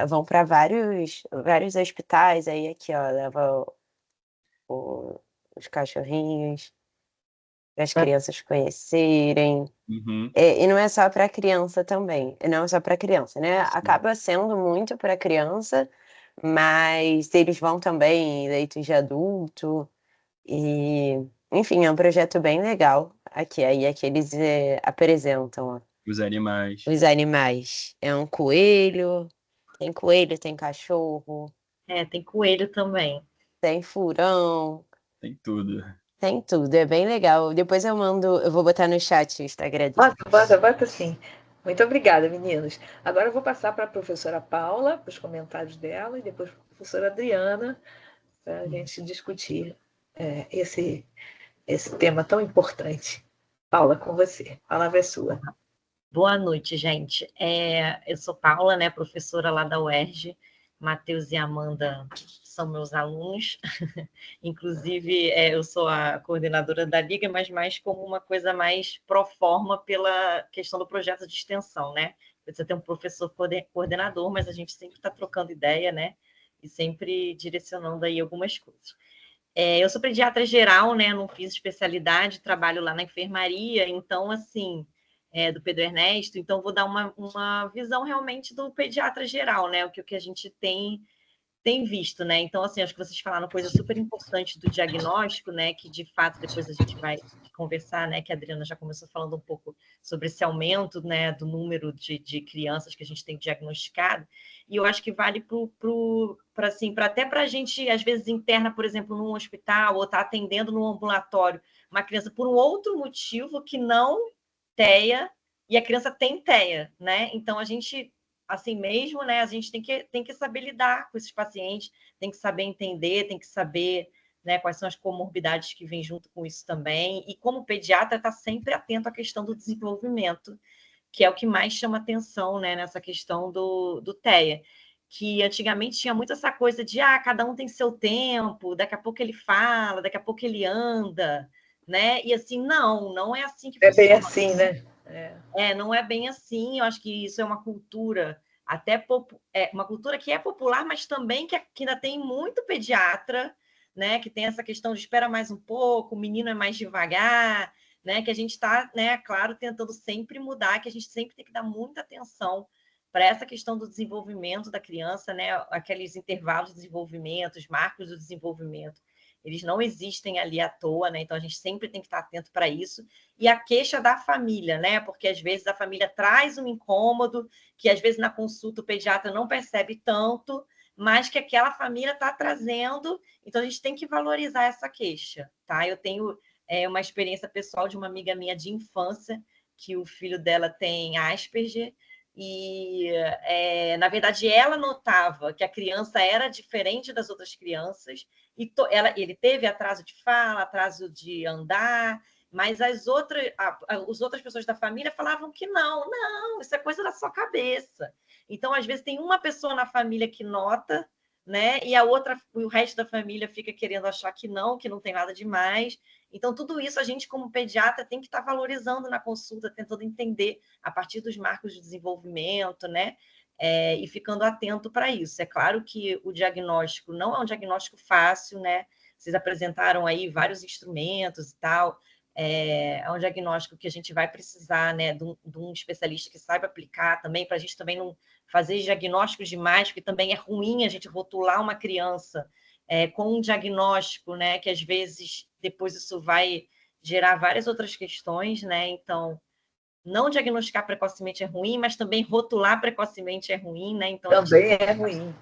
Vão para vários hospitais, aí aqui, ó, leva o- os cachorrinhos para as crianças conhecerem. Uhum. E não é só para criança também, não é só para criança, né? Sim. Acaba sendo muito para criança, mas eles vão também em leitos de adulto e, enfim, é um projeto bem legal. Aqui eles, apresentam, ó, Os animais, os animais. É um coelho, tem cachorro, Tem coelho também. tem furão, tem tudo. tem tudo, é bem legal. Depois eu vou botar no chat o Instagram dele. Bota sim. Muito obrigada, meninos. Agora eu vou passar para a professora Paula, para os comentários dela, e depois para a professora Adriana, para a gente discutir esse tema tão importante. Paula, com você. A palavra é sua. Boa noite, gente. Eu sou Paula, né, professora lá da UERJ. Matheus e Amanda são meus alunos. Inclusive, eu sou a coordenadora da Liga, mas mais como uma coisa mais pro forma pela questão do projeto de extensão, né? Precisa ter um professor coordenador, mas a gente sempre está trocando ideia, né? E sempre direcionando aí algumas coisas. Eu sou pediatra geral, né? Não fiz especialidade, trabalho lá na enfermaria, então, assim, do Pedro Ernesto, então vou dar uma visão realmente do pediatra geral, né? O que a gente tem visto, né? Então, assim, acho que vocês falaram coisa super importante do diagnóstico, né? Que de fato depois a gente vai conversar, né? Que a Adriana já começou falando um pouco sobre esse aumento, né? Do número de crianças que a gente tem diagnosticado. E eu acho que vale para assim, para até para a gente, às vezes, interna, por exemplo, num hospital ou está atendendo no ambulatório uma criança por um outro motivo que não TEA, e a criança tem TEA, né? Então a gente assim mesmo, né? A gente tem que saber lidar com esses pacientes, tem que saber entender, tem que saber, né, quais são as comorbidades que vêm junto com isso também. E como pediatra, está sempre atento à questão do desenvolvimento, que é o que mais chama atenção, né, nessa questão do TEA. Que antigamente tinha muito essa coisa de cada um tem seu tempo, daqui a pouco ele fala, daqui a pouco ele anda, né? E assim, não é assim que É bem funciona. assim, né? Não é bem assim. Eu acho que isso é uma cultura uma cultura que é popular, mas também que ainda tem muito pediatra, né? Que tem essa questão de espera mais um pouco, o menino é mais devagar, né? Que a gente está, né? Claro, tentando sempre mudar, que a gente sempre tem que dar muita atenção para essa questão do desenvolvimento da criança, né? Aqueles intervalos de desenvolvimento, os marcos do desenvolvimento, eles não existem ali à toa, né? Então a gente sempre tem que estar atento para isso. E a queixa da família, né? Porque às vezes a família traz um incômodo, que às vezes na consulta o pediatra não percebe tanto, mas que aquela família está trazendo. Então a gente tem que valorizar essa queixa, tá? Eu tenho uma experiência pessoal de uma amiga minha de infância, que o filho dela tem Asperger, E, na verdade, ela notava que a criança era diferente das outras crianças, e ele teve atraso de fala, atraso de andar, mas as outras pessoas da família falavam que não, isso é coisa da sua cabeça. Então, às vezes, tem uma pessoa na família que nota, né? E o resto da família fica querendo achar que não tem nada demais. Então, tudo isso a gente, como pediatra, tem que estar valorizando na consulta, tentando entender a partir dos marcos de desenvolvimento, né? E ficando atento para isso. É claro que o diagnóstico não é um diagnóstico fácil, né? Vocês apresentaram aí vários instrumentos e tal. É um diagnóstico que a gente vai precisar, né, de um especialista que saiba aplicar também, para a gente também não fazer diagnósticos demais, porque também é ruim a gente rotular uma criança com um diagnóstico, né, que às vezes depois isso vai gerar várias outras questões, né? Então, não diagnosticar precocemente é ruim, mas também rotular precocemente é ruim, né? Então, também é ruim.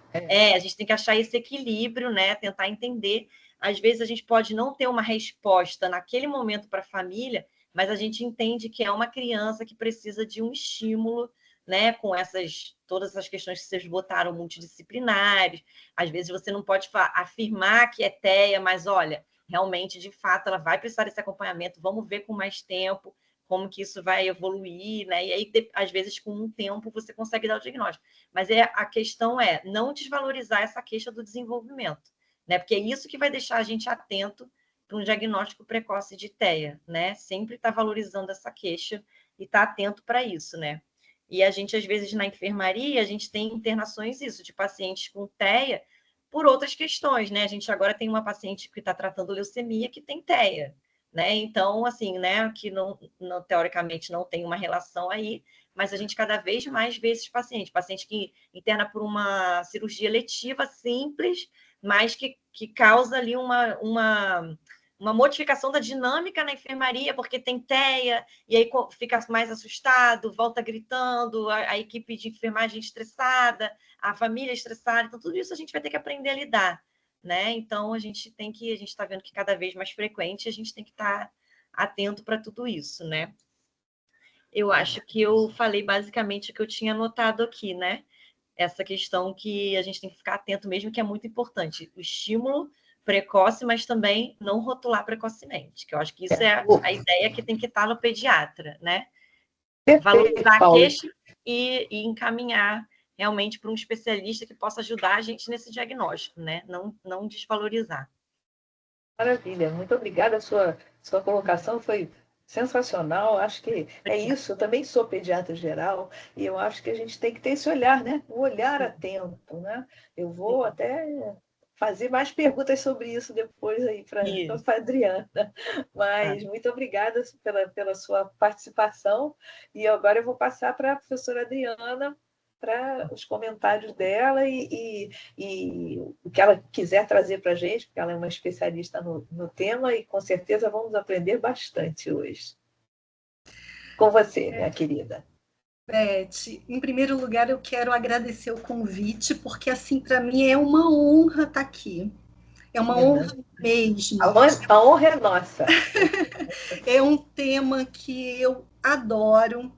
A gente tem que achar esse equilíbrio, né? Tentar entender. Às vezes a gente pode não ter uma resposta naquele momento para a família, mas a gente entende que é uma criança que precisa de um estímulo, né? Com todas essas questões que vocês botaram multidisciplinares. Às vezes você não pode afirmar que é TEA, mas olha, realmente, de fato, ela vai precisar desse acompanhamento, vamos ver com mais tempo como que isso vai evoluir, né? E aí, às vezes, com um tempo, você consegue dar o diagnóstico. Mas a questão é não desvalorizar essa queixa do desenvolvimento, né? Porque é isso que vai deixar a gente atento para um diagnóstico precoce de TEA, né? Sempre estar valorizando essa queixa e estar atento para isso, né? E a gente, às vezes, na enfermaria, a gente tem internações de pacientes com TEA por outras questões, né? A gente agora tem uma paciente que está tratando leucemia que tem TEA, né? Então, assim, né, que não, teoricamente não tem uma relação aí, mas a gente cada vez mais vê esses paciente que interna por uma cirurgia letiva simples, mas que causa ali uma modificação da dinâmica na enfermaria, porque tem TEA, e aí fica mais assustado, volta gritando, a equipe de enfermagem estressada, a família estressada, então tudo isso a gente vai ter que aprender a lidar, né? Então a gente está vendo que cada vez mais frequente, a gente tem que estar atento para tudo isso, né? Eu acho que eu falei basicamente o que eu tinha anotado aqui, né? Essa questão que a gente tem que ficar atento mesmo, que é muito importante. O estímulo precoce, mas também não rotular precocemente, que eu acho que isso é a ideia que tem que estar no pediatra, né? Perfeito, valorizar a Paulo. queixa e encaminhar realmente para um especialista que possa ajudar a gente nesse diagnóstico, né? Não desvalorizar. Maravilha, muito obrigada. A sua colocação foi sensacional. Acho que é isso. Eu também sou pediatra geral e eu acho que a gente tem que ter esse olhar, né? Um olhar atento, né? Eu vou até fazer mais perguntas sobre isso depois aí para a Adriana. Mas muito obrigada pela sua participação. E agora eu vou passar para a professora Adriana para os comentários dela e o que ela quiser trazer para a gente, porque ela é uma especialista no tema e com certeza vamos aprender bastante hoje. Com você, minha querida. Beth, em primeiro lugar eu quero agradecer o convite, porque assim, para mim é uma honra estar aqui. É uma honra mesmo. A honra é nossa. É um tema que eu adoro.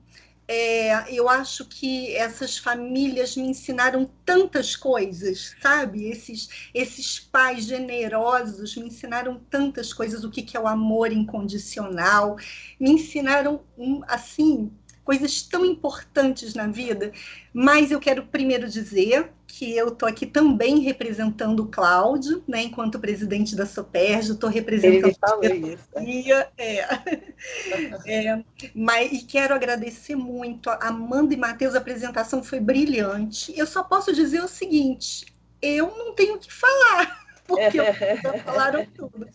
Eu acho que essas famílias me ensinaram tantas coisas, sabe? Esses pais generosos me ensinaram tantas coisas, o que é o amor incondicional, me ensinaram, assim, coisas tão importantes na vida. Mas eu quero primeiro dizer que eu estou aqui também representando o Cláudio, né, enquanto presidente da SOPERJ, estou representando a diretoria. Mas e quero agradecer muito a Amanda e Matheus, a apresentação foi brilhante. Eu só posso dizer o seguinte, eu não tenho o que falar, porque já falaram tudo.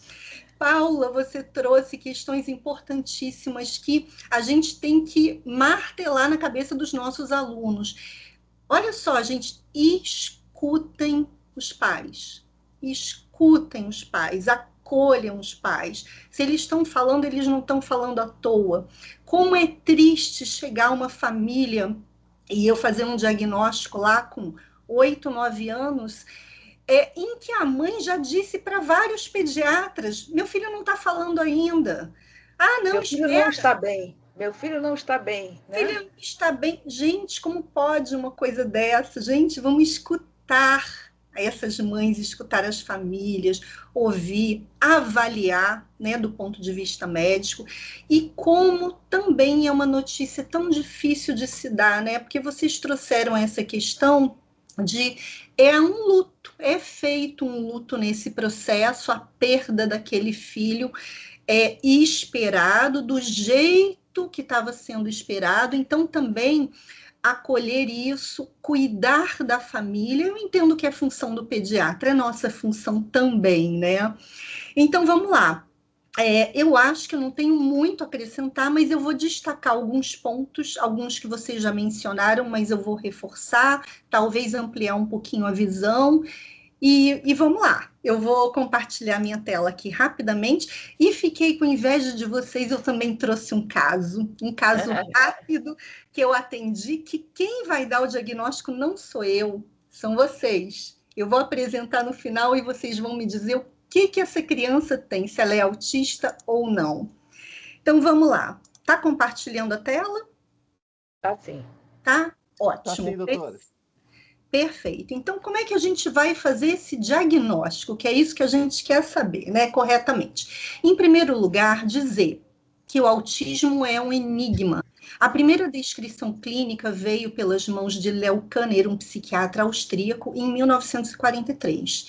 Paula, você trouxe questões importantíssimas que a gente tem que martelar na cabeça dos nossos alunos. Olha só, gente, escutem os pais. Escutem os pais, acolham os pais. Se eles estão falando, eles não estão falando à toa. Como é triste chegar uma família e eu fazer um diagnóstico lá com 8, 9 anos, em que a mãe já disse para vários pediatras, meu filho não está falando ainda. Ah, não, meu filho não está bem. Meu filho não está bem, né? Filho não está bem. Gente, como pode uma coisa dessa? Gente, vamos escutar essas mães, escutar as famílias, ouvir, avaliar, né, do ponto de vista médico, e como também é uma notícia tão difícil de se dar, né? Porque vocês trouxeram essa questão de um luto, é feito um luto nesse processo, a perda daquele filho esperado, do jeito que estava sendo esperado, então também acolher isso, cuidar da família, eu entendo que é função do pediatra, é nossa função também, né? Então vamos lá. Eu acho que eu não tenho muito a acrescentar, mas eu vou destacar alguns pontos, alguns que vocês já mencionaram, mas eu vou reforçar, talvez ampliar um pouquinho a visão. E vamos lá, eu vou compartilhar minha tela aqui rapidamente, e fiquei com inveja de vocês, eu também trouxe um caso rápido que eu atendi, que quem vai dar o diagnóstico não sou eu, são vocês. Eu vou apresentar no final e vocês vão me dizer o que essa criança tem, se ela é autista ou não. Então vamos lá, tá compartilhando a tela? Tá sim. Tá? Ótimo. Tá sim, doutora. Perfeito. Então, como é que a gente vai fazer esse diagnóstico? Que é isso que a gente quer saber, né, corretamente. Em primeiro lugar, dizer que o autismo é um enigma. A primeira descrição clínica veio pelas mãos de Leo Kanner, um psiquiatra austríaco, em 1943.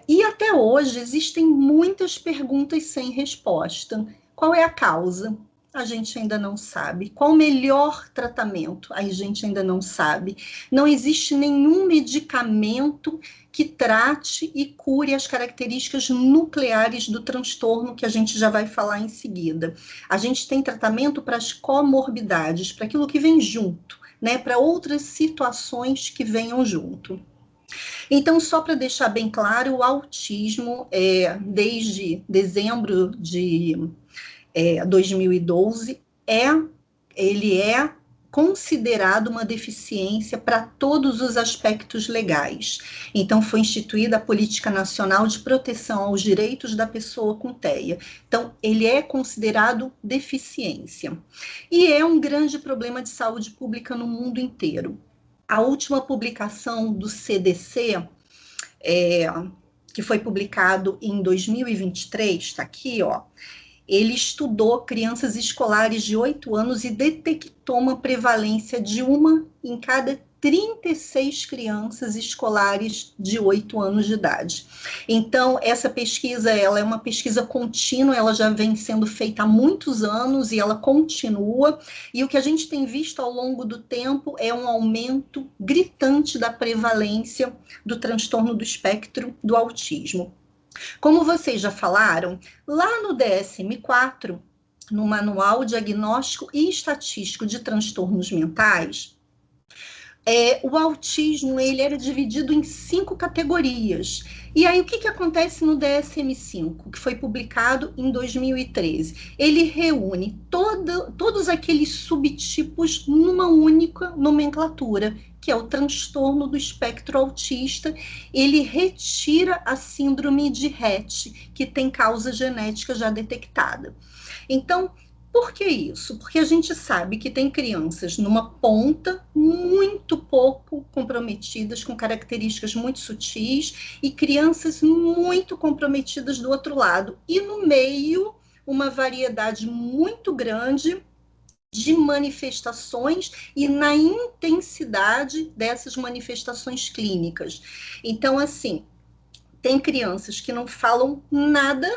E até hoje existem muitas perguntas sem resposta. Qual é a causa? A gente ainda não sabe. Qual o melhor tratamento? A gente ainda não sabe. Não existe nenhum medicamento que trate e cure as características nucleares do transtorno, que a gente já vai falar em seguida. A gente tem tratamento para as comorbidades, para aquilo que vem junto, né? Para outras situações que venham junto. Então, só para deixar bem claro, o autismo, desde dezembro de 2012, ele é considerado uma deficiência para todos os aspectos legais. Então, foi instituída a Política Nacional de Proteção aos Direitos da Pessoa com TEA. Então, ele é considerado deficiência. E é um grande problema de saúde pública no mundo inteiro. A última publicação do CDC, que foi publicado em 2023, está aqui, ó. Ele estudou crianças escolares de 8 anos e detectou uma prevalência de 1 em cada 36 crianças escolares de 8 anos de idade. Então, essa pesquisa, ela é uma pesquisa contínua, ela já vem sendo feita há muitos anos e ela continua, e o que a gente tem visto ao longo do tempo é um aumento gritante da prevalência do transtorno do espectro do autismo. Como vocês já falaram, lá no DSM-4, no Manual Diagnóstico e Estatístico de Transtornos Mentais, o autismo ele era dividido em 5 categorias. E aí, o que acontece no DSM-5, que foi publicado em 2013? Ele reúne todos aqueles subtipos numa única nomenclatura, que é o transtorno do espectro autista. Ele retira a síndrome de Rett, que tem causa genética já detectada. Então, por que isso? Porque a gente sabe que tem crianças numa ponta muito pouco comprometidas, com características muito sutis, e crianças muito comprometidas do outro lado. E no meio, uma variedade muito grande de manifestações e na intensidade dessas manifestações clínicas. Então, assim, tem crianças que não falam nada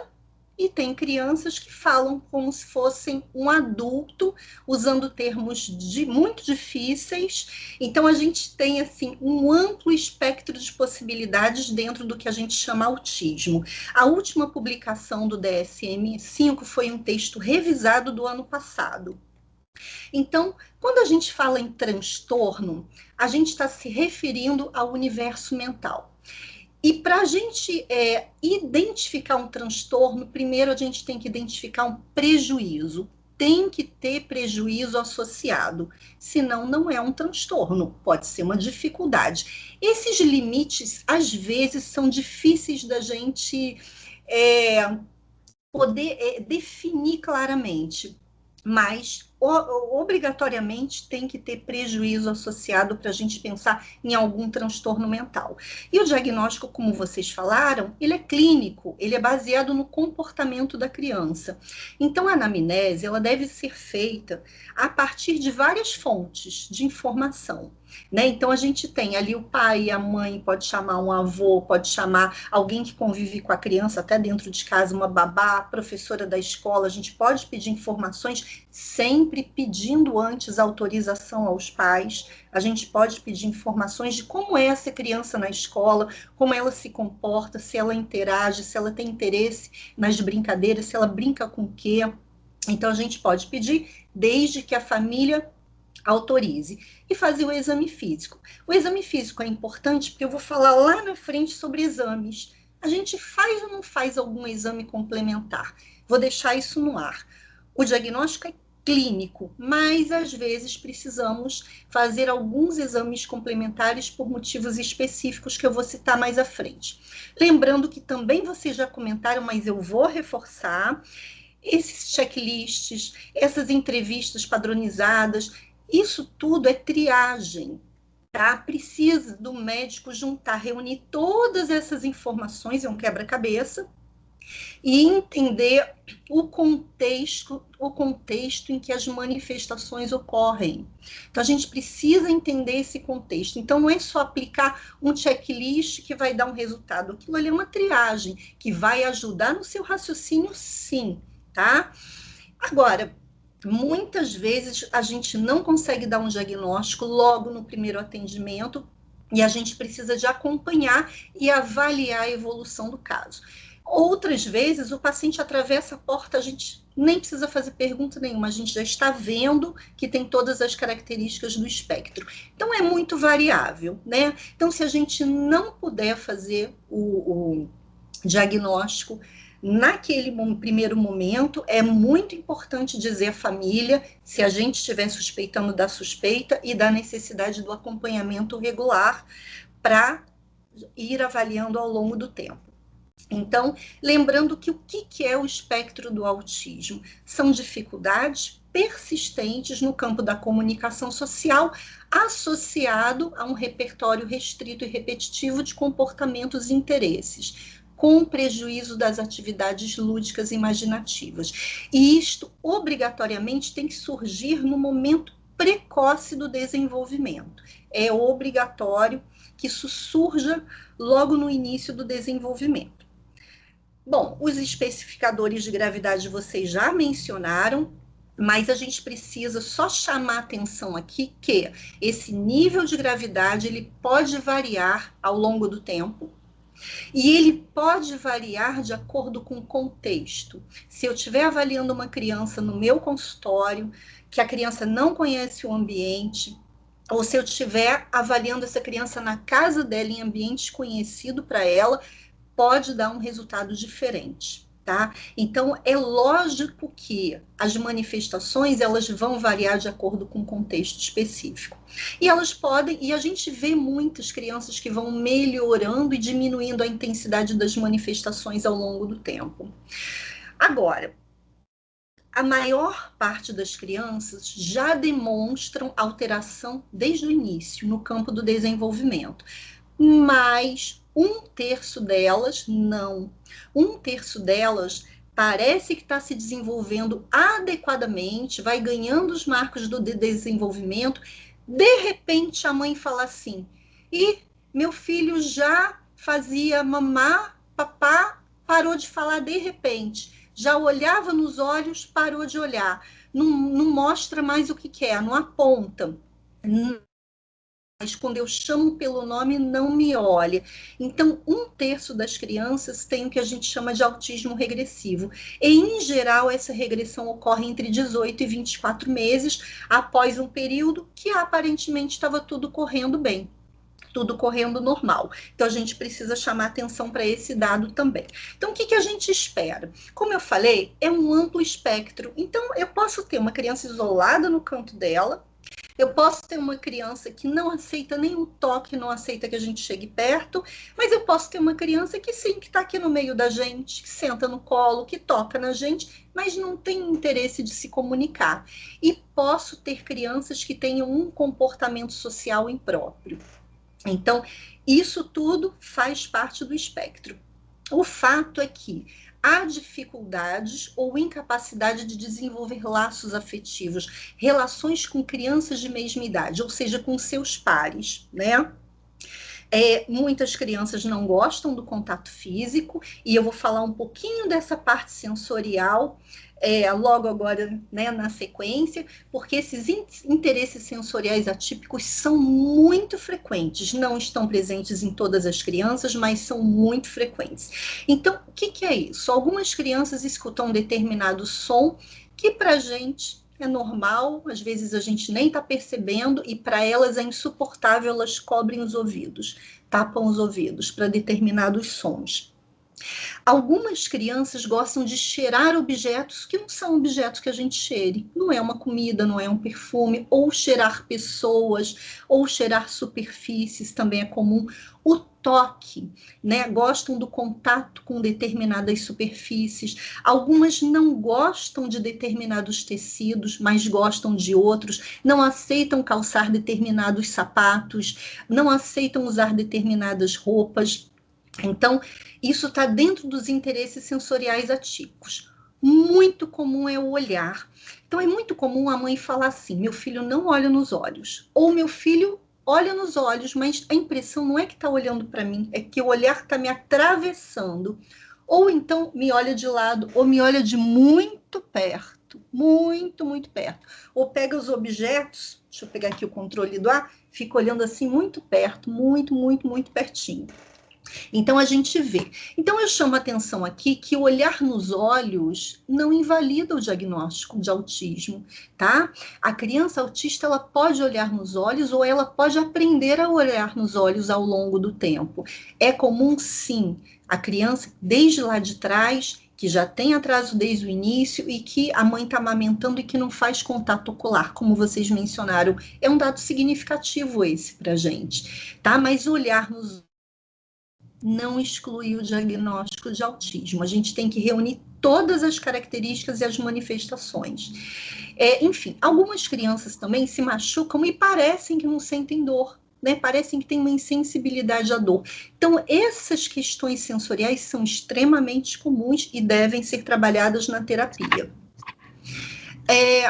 e tem crianças que falam como se fossem um adulto, usando termos muito difíceis. Então, a gente tem, assim, um amplo espectro de possibilidades dentro do que a gente chama autismo. A última publicação do DSM-5 foi um texto revisado do ano passado. Então, quando a gente fala em transtorno, a gente está se referindo ao universo mental. E para a gente identificar um transtorno, primeiro a gente tem que identificar um prejuízo. Tem que ter prejuízo associado, senão não é um transtorno, pode ser uma dificuldade. Esses limites, às vezes, são difíceis da gente poder definir claramente, mas obrigatoriamente tem que ter prejuízo associado para a gente pensar em algum transtorno mental. E o diagnóstico, como vocês falaram, ele é clínico, ele é baseado no comportamento da criança. Então, a anamnese, ela deve ser feita a partir de várias fontes de informação, né? Então, a gente tem ali o pai, a mãe, pode chamar um avô, pode chamar alguém que convive com a criança, até dentro de casa, uma babá, professora da escola. A gente pode pedir informações, sempre pedindo antes autorização aos pais. A gente pode pedir informações de como é essa criança na escola, como ela se comporta, se ela interage, se ela tem interesse nas brincadeiras, se ela brinca com o quê. Então, a gente pode pedir desde que a família autorize, e fazer o exame físico. O exame físico é importante porque eu vou falar lá na frente sobre exames. A gente faz ou não faz algum exame complementar? Vou deixar isso no ar. O diagnóstico é clínico, mas às vezes precisamos fazer alguns exames complementares por motivos específicos que eu vou citar mais à frente. Lembrando que também vocês já comentaram, mas eu vou reforçar, esses checklists, essas entrevistas padronizadas, isso tudo é triagem, tá? Precisa do médico juntar, reunir todas essas informações, é um quebra-cabeça, e entender o contexto em que as manifestações ocorrem. Então, a gente precisa entender esse contexto. Então, não é só aplicar um checklist que vai dar um resultado. Aquilo ali é uma triagem que vai ajudar no seu raciocínio, sim, tá? Agora, muitas vezes a gente não consegue dar um diagnóstico logo no primeiro atendimento e a gente precisa de acompanhar e avaliar a evolução do caso. Outras vezes o paciente atravessa a porta, a gente nem precisa fazer pergunta nenhuma, a gente já está vendo que tem todas as características do espectro. Então é muito variável, né? Então, se a gente não puder fazer o diagnóstico naquele primeiro momento, é muito importante dizer à família se a gente estiver suspeitando da suspeita e da necessidade do acompanhamento regular para ir avaliando ao longo do tempo. Então, lembrando que o que é o espectro do autismo? São dificuldades persistentes no campo da comunicação social, associado a um repertório restrito e repetitivo de comportamentos e interesses, com prejuízo das atividades lúdicas e imaginativas. E isto, obrigatoriamente, tem que surgir no momento precoce do desenvolvimento. É obrigatório que isso surja logo no início do desenvolvimento. Bom, os especificadores de gravidade vocês já mencionaram, mas a gente precisa só chamar atenção aqui que esse nível de gravidade ele pode variar ao longo do tempo, e ele pode variar de acordo com o contexto. Se eu estiver avaliando uma criança no meu consultório, que a criança não conhece o ambiente, ou se eu estiver avaliando essa criança na casa dela, em ambiente conhecido para ela, pode dar um resultado diferente, tá? Então, é lógico que as manifestações, elas vão variar de acordo com o contexto específico. E elas podem, e a gente vê muitas crianças que vão melhorando e diminuindo a intensidade das manifestações ao longo do tempo. Agora, a maior parte das crianças já demonstram alteração desde o início, no campo do desenvolvimento, mas 1/3 delas não. 1/3 delas parece que está se desenvolvendo adequadamente, vai ganhando os marcos do desenvolvimento. De repente, a mãe fala assim: e meu filho já fazia mamá, papá, parou de falar de repente. Já olhava nos olhos, parou de olhar. Não mostra mais o que quer, não aponta. Mas quando eu chamo pelo nome, não me olha. Então, 1/3 das crianças tem o que a gente chama de autismo regressivo. E, em geral, essa regressão ocorre entre 18 e 24 meses, após um período que aparentemente estava tudo correndo bem, tudo correndo normal. Então, a gente precisa chamar atenção para esse dado também. Então, o que a gente espera? Como eu falei, é um amplo espectro. Então, eu posso ter uma criança isolada no canto dela, Eu posso ter uma criança que não aceita nenhum toque, não aceita que a gente chegue perto, mas eu posso ter uma criança que sim, que está aqui no meio da gente, que senta no colo, que toca na gente, mas não tem interesse de se comunicar. E posso ter crianças que tenham um comportamento social impróprio. Então, isso tudo faz parte do espectro. O fato é que há dificuldades ou incapacidade de desenvolver laços afetivos, relações com crianças de mesma idade, ou seja, com seus pares, né? Muitas crianças não gostam do contato físico, e eu vou falar um pouquinho dessa parte sensorial logo agora, né, na sequência, porque esses interesses sensoriais atípicos são muito frequentes, não estão presentes em todas as crianças, mas são muito frequentes. Então, o que é isso? Algumas crianças escutam um determinado som que para a gente é normal, às vezes a gente nem está percebendo, e para elas é insuportável, elas cobrem os ouvidos, tapam os ouvidos para determinados sons. Algumas crianças gostam de cheirar objetos que não são objetos que a gente cheire. Não é uma comida, não é um perfume, ou cheirar pessoas, ou cheirar superfícies, também é comum. O toque, né? Gostam do contato com determinadas superfícies. Algumas não gostam de determinados tecidos, mas gostam de outros. Não aceitam calçar determinados sapatos, não aceitam usar determinadas roupas. Então, isso está dentro dos interesses sensoriais atípicos. Muito comum é o olhar. Então, é muito comum a mãe falar assim: meu filho não olha nos olhos. Ou meu filho olha nos olhos, mas a impressão não é que está olhando para mim, é que o olhar está me atravessando. Ou então me olha de lado, ou me olha de muito perto. Muito, muito perto. Ou pega os objetos, deixa eu pegar aqui o controle do ar, fica olhando assim muito perto, muito, muito, muito pertinho. Então, a gente vê. Então, eu chamo a atenção aqui que o olhar nos olhos não invalida o diagnóstico de autismo, tá? A criança autista, ela pode olhar nos olhos ou ela pode aprender a olhar nos olhos ao longo do tempo. É comum, sim, a criança, desde lá de trás, que já tem atraso desde o início e que a mãe está amamentando e que não faz contato ocular, como vocês mencionaram. É um dado significativo esse para a gente, tá? Mas olhar nos não exclui o diagnóstico de autismo. A gente tem que reunir todas as características e as manifestações. Enfim, algumas crianças também se machucam e parecem que não sentem dor, né? Parecem que têm uma insensibilidade à dor. Então, essas questões sensoriais são extremamente comuns e devem ser trabalhadas na terapia.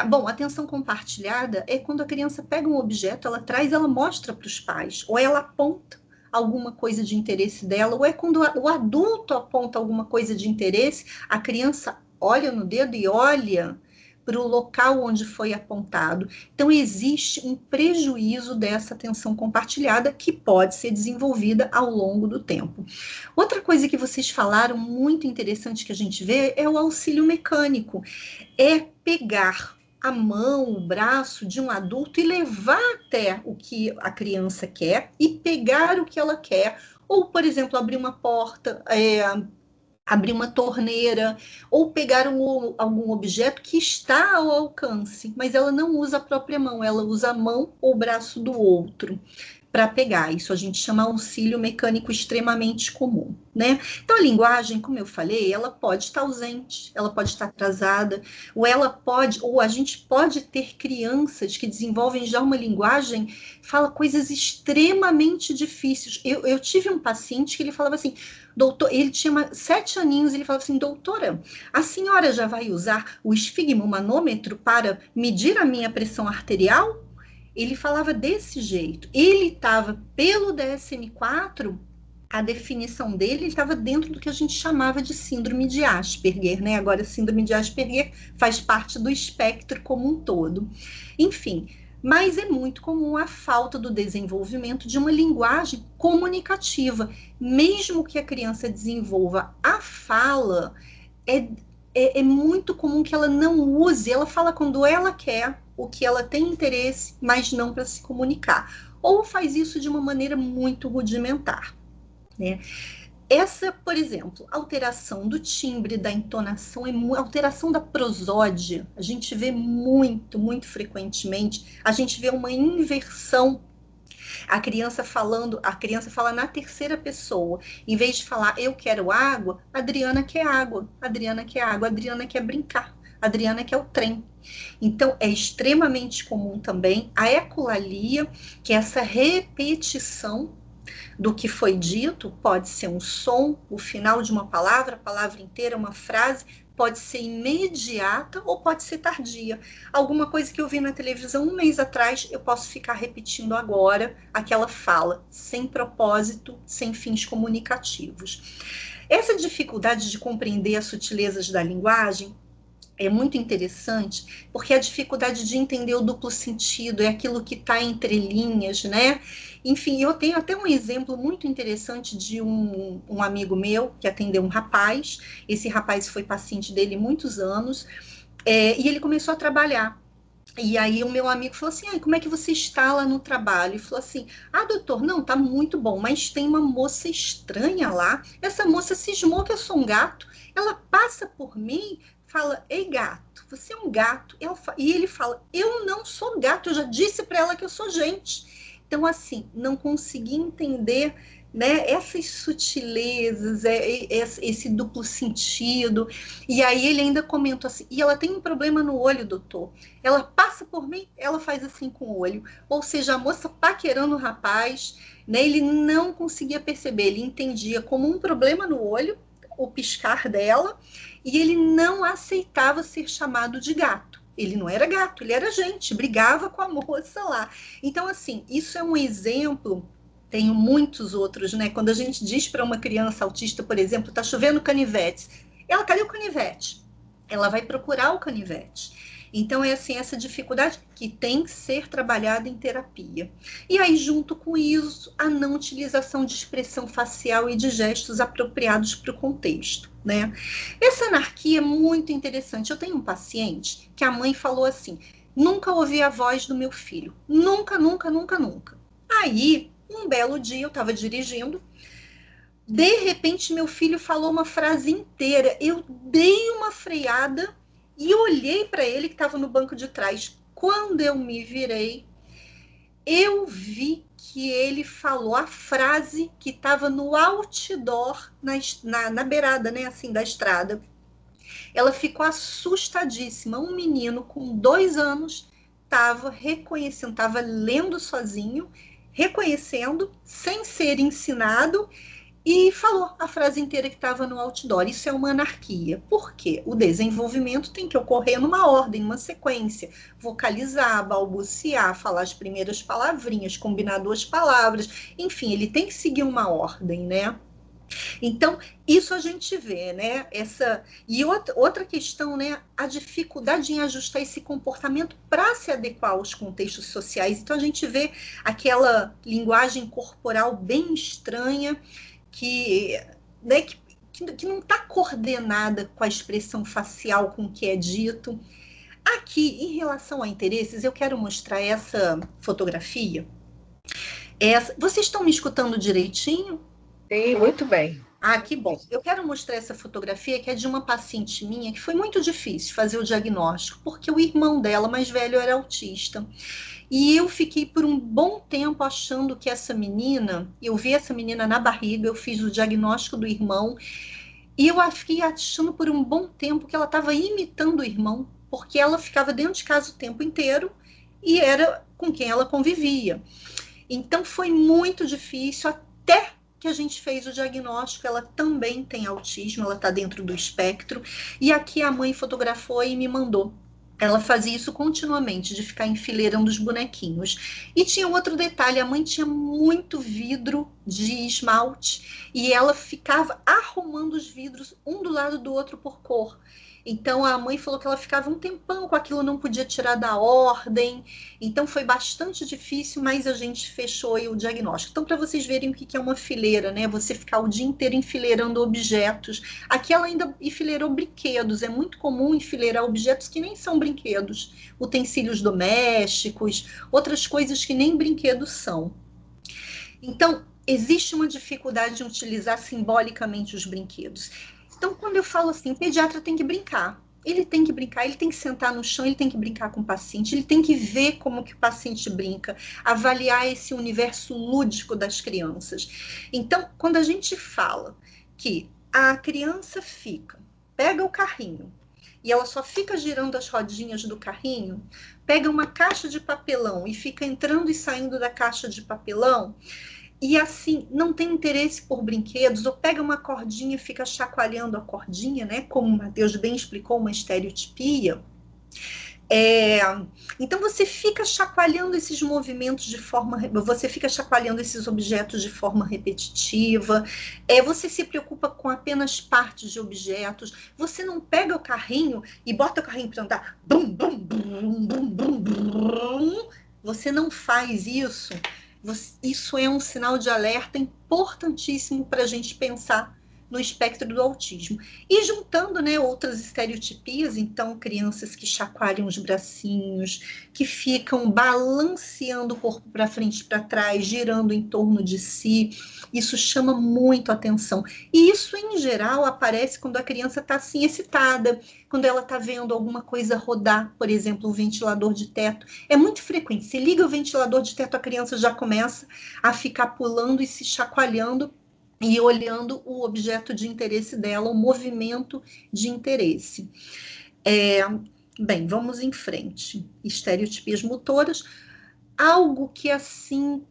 Bom, atenção compartilhada é quando a criança pega um objeto, ela traz, ela mostra para os pais, ou ela aponta alguma coisa de interesse dela, ou é quando o adulto aponta alguma coisa de interesse, a criança olha no dedo e olha para o local onde foi apontado. Então, existe um prejuízo dessa atenção compartilhada que pode ser desenvolvida ao longo do tempo. Outra coisa que vocês falaram, muito interessante que a gente vê, é o auxílio mecânico. É pegar a mão, o braço de um adulto e levar até o que a criança quer e pegar o que ela quer. Ou, por exemplo, abrir uma porta, abrir uma torneira, ou pegar algum objeto que está ao alcance, mas ela não usa a própria mão, ela usa a mão ou o braço do outro para pegar. Isso a gente chama auxílio mecânico extremamente comum, né? Então, a linguagem, como eu falei, ela pode estar ausente, ela pode estar atrasada, ou a gente pode ter crianças que desenvolvem já uma linguagem, fala coisas extremamente difíceis. Eu tive um paciente que ele falava assim: doutor, ele tinha 7 aninhos, ele falava assim: doutora, a senhora já vai usar o esfigmomanômetro para medir a minha pressão arterial? Ele falava desse jeito. Ele estava pelo DSM-4, a definição dele estava dentro do que a gente chamava de síndrome de Asperger, né? Agora, a síndrome de Asperger faz parte do espectro como um todo. Enfim, mas é muito comum a falta do desenvolvimento de uma linguagem comunicativa. Mesmo que a criança desenvolva a fala, é muito comum que ela não use, ela fala quando ela quer, o que ela tem interesse, mas não para se comunicar. Ou faz isso de uma maneira muito rudimentar, né? Essa, por exemplo, alteração do timbre, da entonação, alteração da prosódia, a gente vê muito, muito frequentemente, a gente vê uma inversão. A criança fala na terceira pessoa. Em vez de falar eu quero água, Adriana quer água, Adriana quer água, Adriana quer brincar, Adriana quer o trem. Então, é extremamente comum também a ecolalia, que é essa repetição do que foi dito, pode ser um som, o final de uma palavra, a palavra inteira, uma frase, pode ser imediata ou pode ser tardia. Alguma coisa que eu vi na televisão um mês atrás, eu posso ficar repetindo agora aquela fala, sem propósito, sem fins comunicativos. Essa dificuldade de compreender as sutilezas da linguagem é muito interessante, porque a dificuldade de entender o duplo sentido é aquilo que está entre linhas, né? Enfim, eu tenho até um exemplo muito interessante de um amigo meu que atendeu um rapaz. Esse rapaz foi paciente dele muitos anos, e ele começou a trabalhar. E aí o meu amigo falou assim, como é que você está lá no trabalho? E falou assim, doutor, não, tá muito bom, mas tem uma moça estranha lá, essa moça cismou que eu sou um gato, ela passa por mim, fala, ei gato, você é um gato, e ele fala, eu não sou gato, eu já disse para ela que eu sou gente. Então, assim, não consegui entender, né, essas sutilezas, esse duplo sentido. E aí ele ainda comentou assim, e ela tem um problema no olho, doutor. Ela passa por mim, ela faz assim com o olho. Ou seja, a moça paquerando o rapaz, né, ele não conseguia perceber, ele entendia como um problema no olho, o piscar dela, e ele não aceitava ser chamado de gato. Ele não era gato, ele era gente, brigava com a moça lá. Então, assim, isso é um exemplo, tenho muitos outros, né? Quando a gente diz para uma criança autista, por exemplo, está chovendo canivetes, ela, cadê o canivete? Ela vai procurar o canivete. Então, é assim, essa dificuldade que tem que ser trabalhada em terapia. E aí, junto com isso, a não utilização de expressão facial e de gestos apropriados para o contexto, né? Essa anarquia é muito interessante. Eu tenho um paciente que a mãe falou assim, nunca ouvi a voz do meu filho. Nunca, nunca, nunca, nunca. Aí, um belo dia, eu estava dirigindo, de repente, meu filho falou uma frase inteira. Eu dei uma freada e olhei para ele que estava no banco de trás. Quando eu me virei, eu vi que ele falou a frase que estava no outdoor, na beirada, né, assim, da estrada. Ela ficou assustadíssima. Um menino com 2 anos estava reconhecendo, estava lendo sozinho, reconhecendo, sem ser ensinado, e falou a frase inteira que estava no outdoor. Isso é uma anarquia. Por quê? O desenvolvimento tem que ocorrer numa ordem, numa sequência. Vocalizar, balbuciar, falar as primeiras palavrinhas, combinar 2 palavras. Enfim, ele tem que seguir uma ordem, né? Então, isso a gente vê, né? E outra questão, né? A dificuldade em ajustar esse comportamento para se adequar aos contextos sociais. Então, a gente vê aquela linguagem corporal bem estranha, que não está coordenada com a expressão facial, com o que é dito. Aqui, em relação a interesses, eu quero mostrar essa fotografia. Vocês estão me escutando direitinho? Sim, muito bem. Que bom. Eu quero mostrar essa fotografia, que é de uma paciente minha, que foi muito difícil fazer o diagnóstico, porque o irmão dela, mais velho, era autista. E eu fiquei por um bom tempo achando que essa menina, eu vi essa menina na barriga, eu fiz o diagnóstico do irmão, e eu fiquei achando por um bom tempo que ela estava imitando o irmão, porque ela ficava dentro de casa o tempo inteiro e era com quem ela convivia. Então foi muito difícil, até que a gente fez o diagnóstico. Ela também tem autismo, ela está dentro do espectro, e aqui a mãe fotografou e me mandou. Ela fazia isso continuamente, de ficar enfileirando os bonequinhos. E tinha outro detalhe, a mãe tinha muito vidro de esmalte, e ela ficava arrumando os vidros um do lado do outro por cor. Então, a mãe falou que ela ficava um tempão com aquilo, não podia tirar da ordem. Então, foi bastante difícil, mas a gente fechou aí o diagnóstico. Então, para vocês verem o que é uma fileira, né? Você ficar o dia inteiro enfileirando objetos. Aqui ela ainda enfileirou brinquedos. É muito comum enfileirar objetos que nem são brinquedos. Utensílios domésticos, outras coisas que nem brinquedos são. Então, existe uma dificuldade em utilizar simbolicamente os brinquedos. Então, quando eu falo assim, o pediatra tem que brincar. Ele tem que brincar, ele tem que sentar no chão, ele tem que brincar com o paciente, ele tem que ver como que o paciente brinca, avaliar esse universo lúdico das crianças. Então, quando a gente fala que a criança pega o carrinho, e ela só fica girando as rodinhas do carrinho, pega uma caixa de papelão e fica entrando e saindo da caixa de papelão, e assim, não tem interesse por brinquedos, ou pega uma cordinha e fica chacoalhando a cordinha, né? Como o Matheus bem explicou, uma estereotipia. Então você fica chacoalhando esses movimentos você fica chacoalhando esses objetos de forma repetitiva, você se preocupa com apenas partes de objetos, você não pega o carrinho e bota o carrinho para andar, bum, bum, bum, bum, bum, bum. Você não faz isso. Isso é um sinal de alerta importantíssimo para a gente pensar no espectro do autismo. E juntando, né, outras estereotipias, então, crianças que chacoalham os bracinhos, que ficam balanceando o corpo para frente e para trás, girando em torno de si, isso chama muito atenção. E isso, em geral, aparece quando a criança está assim, excitada, quando ela está vendo alguma coisa rodar, por exemplo, um ventilador de teto. É muito frequente. Se liga o ventilador de teto, a criança já começa a ficar pulando e se chacoalhando e olhando o objeto de interesse dela, o movimento de interesse. Bem, vamos em frente. Estereotipias motoras. Algo que, assim,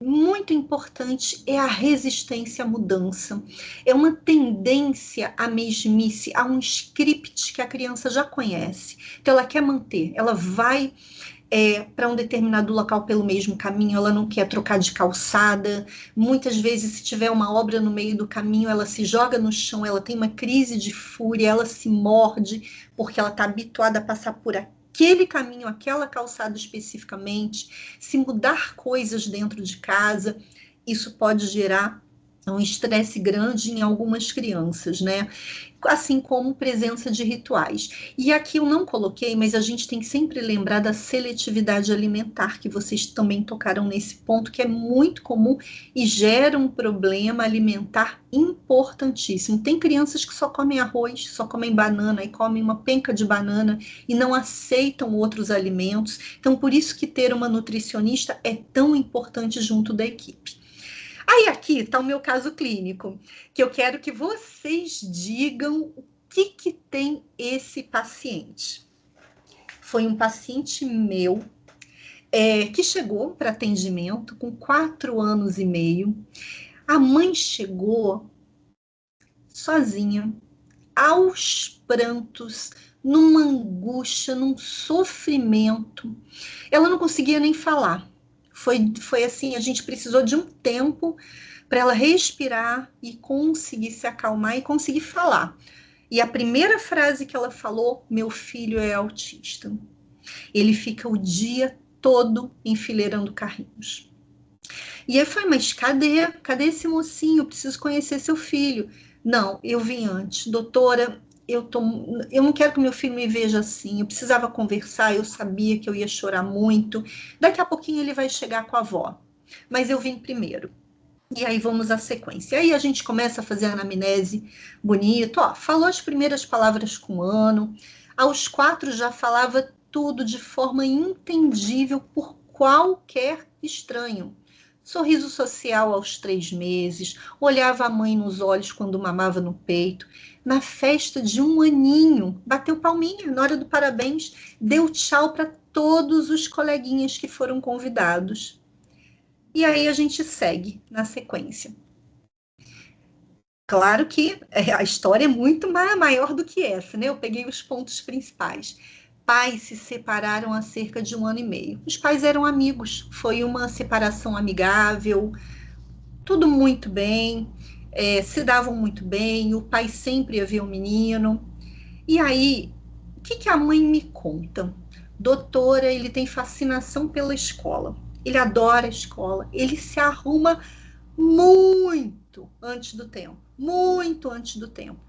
muito importante é a resistência à mudança. É uma tendência à mesmice, a um script que a criança já conhece. Então, ela quer manter, ela vai para um determinado local pelo mesmo caminho, ela não quer trocar de calçada. Muitas vezes, se tiver uma obra no meio do caminho, ela se joga no chão, ela tem uma crise de fúria, ela se morde, porque ela está habituada a passar por aquele caminho, aquela calçada especificamente. Se mudar coisas dentro de casa, isso pode gerar um estresse grande em algumas crianças, né? Assim como presença de rituais. E aqui eu não coloquei, mas a gente tem que sempre lembrar da seletividade alimentar, que vocês também tocaram nesse ponto, que é muito comum e gera um problema alimentar importantíssimo. Tem crianças que só comem arroz, só comem banana e comem uma penca de banana e não aceitam outros alimentos. Então, por isso que ter uma nutricionista é tão importante junto da equipe. Aí aqui está o meu caso clínico, que eu quero que vocês digam o que tem esse paciente. Foi um paciente meu que chegou para atendimento com 4 anos e meio. A mãe chegou sozinha, aos prantos, numa angústia, num sofrimento. Ela não conseguia nem falar. Foi assim, a gente precisou de um tempo para ela respirar e conseguir se acalmar e conseguir falar. E a primeira frase que ela falou, meu filho é autista. Ele fica o dia todo enfileirando carrinhos. E aí foi, mas cadê esse mocinho? Eu preciso conhecer seu filho. Não, eu vim antes. Doutora, eu não quero que meu filho me veja assim, eu precisava conversar, eu sabia que eu ia chorar muito, daqui a pouquinho ele vai chegar com a avó, mas eu vim primeiro. E aí vamos à sequência. E aí a gente começa a fazer a anamnese bonito, falou as primeiras palavras com ano, aos 4 já falava tudo de forma entendível por qualquer estranho. Sorriso social aos 3 meses, olhava a mãe nos olhos quando mamava no peito. Na festa de 1 aninho, bateu palminha na hora do parabéns, deu tchau para todos os coleguinhas que foram convidados. E aí a gente segue na sequência. Claro que a história é muito maior do que essa, né? Eu peguei os pontos principais. Pais se separaram há cerca de 1 ano e meio. Os pais eram amigos, foi uma separação amigável, tudo muito bem, se davam muito bem, o pai sempre ia ver o menino. E aí, o que a mãe me conta? Doutora, ele tem fascinação pela escola, ele adora a escola, ele se arruma muito antes do tempo, muito antes do tempo.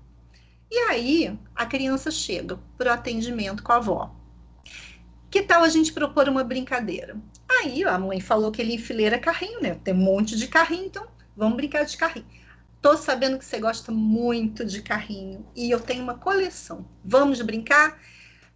E aí, a criança chega para o atendimento com a avó. Que tal a gente propor uma brincadeira? Aí a mãe falou que ele enfileira carrinho, né? Tem um monte de carrinho, então vamos brincar de carrinho. Tô sabendo que você gosta muito de carrinho e eu tenho uma coleção. Vamos brincar?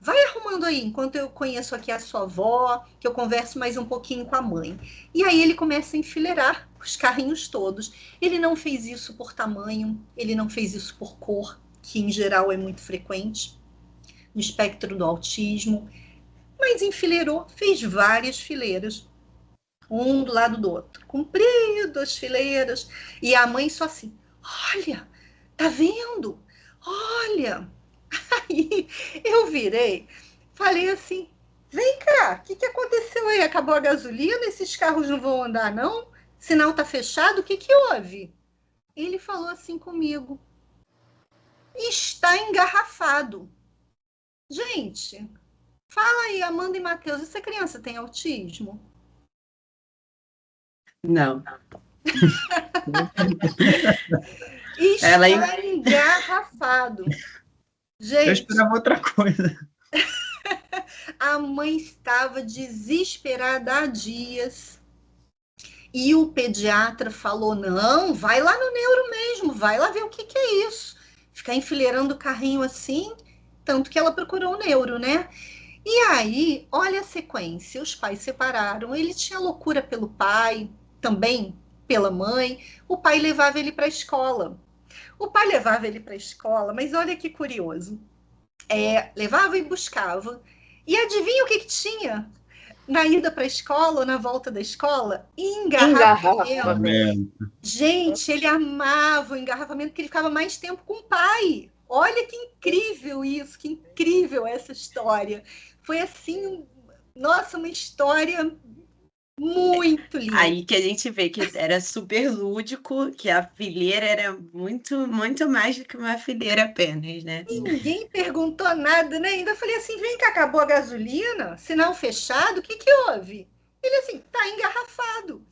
Vai arrumando aí, enquanto eu conheço aqui a sua avó, que eu converso mais um pouquinho com a mãe. E aí ele começa a enfileirar os carrinhos todos. Ele não fez isso por tamanho, ele não fez isso por cor, que em geral é muito frequente no espectro do autismo, mas enfileirou, fez várias fileiras, um do lado do outro, comprido as fileiras, e a mãe só assim, olha, tá vendo? Olha! Aí eu virei, falei assim, vem cá, o que aconteceu aí? Acabou a gasolina? Esses carros não vão andar, não? Sinal tá fechado? O que houve? Ele falou assim comigo, está engarrafado. Gente, fala aí, Amanda e Matheus, essa criança tem autismo? Não. Está engarrafado. Gente, Eu esperava outra coisa. a mãe estava desesperada há dias. E o pediatra falou, não, vai lá no neuro mesmo, vai lá ver o que é isso. Ficar enfileirando o carrinho assim, tanto que ela procurou o neuro, né? E aí, olha a sequência, os pais separaram, ele tinha loucura pelo pai, também pela mãe, o pai levava ele para a escola. O pai levava ele para a escola, mas olha que curioso. Levava e buscava. E adivinha o que tinha? Na ida para a escola ou na volta da escola? Engarrafamento. Gente, ele amava o engarrafamento porque ele ficava mais tempo com o pai. Olha que incrível isso, que incrível essa história. Foi assim, nossa, uma história muito linda. Aí que a gente vê que era super lúdico, que a fileira era muito, muito mais do que uma fileira apenas, né? Ninguém perguntou nada, né? Ainda falei assim, vem cá, acabou a gasolina? Sinal fechado? O que houve? Ele assim, tá engarrafado.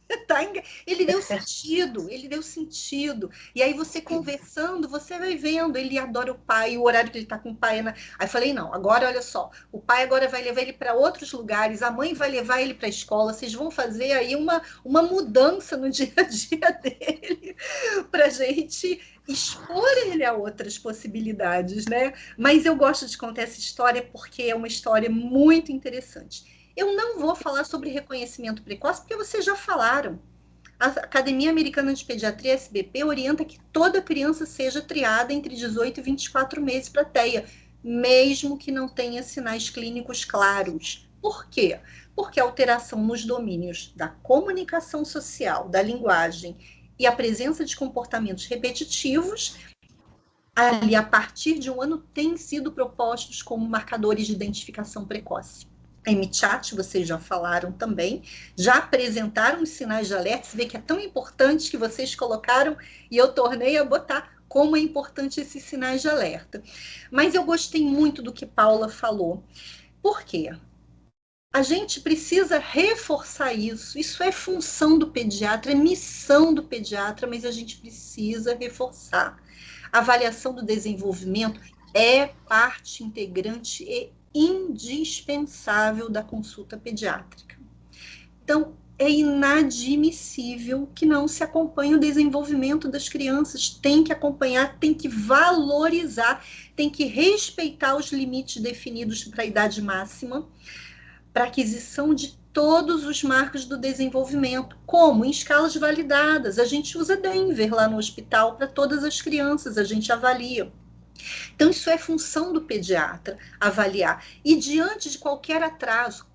Ele deu sentido, ele deu sentido. E aí você conversando, você vai vendo, ele adora o pai, o horário que ele tá com o pai. Aí falei, não, agora olha só, o pai agora vai levar ele para outros lugares, a mãe vai levar ele para a escola, vocês vão fazer aí uma mudança no dia a dia dele pra gente expor ele a outras possibilidades, né? Mas eu gosto de contar essa história porque é uma história muito interessante. Eu não vou falar sobre reconhecimento precoce, porque vocês já falaram. A Academia Americana de Pediatria, SBP, orienta que toda criança seja triada entre 18 e 24 meses para TEA, mesmo que não tenha sinais clínicos claros. Por quê? Porque a alteração nos domínios da comunicação social, da linguagem e a presença de comportamentos repetitivos, ali a partir de um ano, têm sido propostos como marcadores de identificação precoce. MChat, vocês já falaram também, já apresentaram os sinais de alerta, você vê que é tão importante que vocês colocaram e eu tornei a botar como é importante esses sinais de alerta. Mas eu gostei muito do que Paula falou. Por quê? A gente precisa reforçar isso. Isso é função do pediatra, é missão do pediatra, mas a gente precisa reforçar. A avaliação do desenvolvimento é parte integrante e indispensável da consulta pediátrica. Então, é inadmissível que não se acompanhe o desenvolvimento das crianças. Tem que acompanhar, tem que valorizar, tem que respeitar os limites definidos para a idade máxima, para aquisição de todos os marcos do desenvolvimento, como em escalas validadas. A gente usa Denver lá no hospital para todas as crianças, a gente avalia. Então, isso é função do pediatra, avaliar. E diante de qualquer atraso,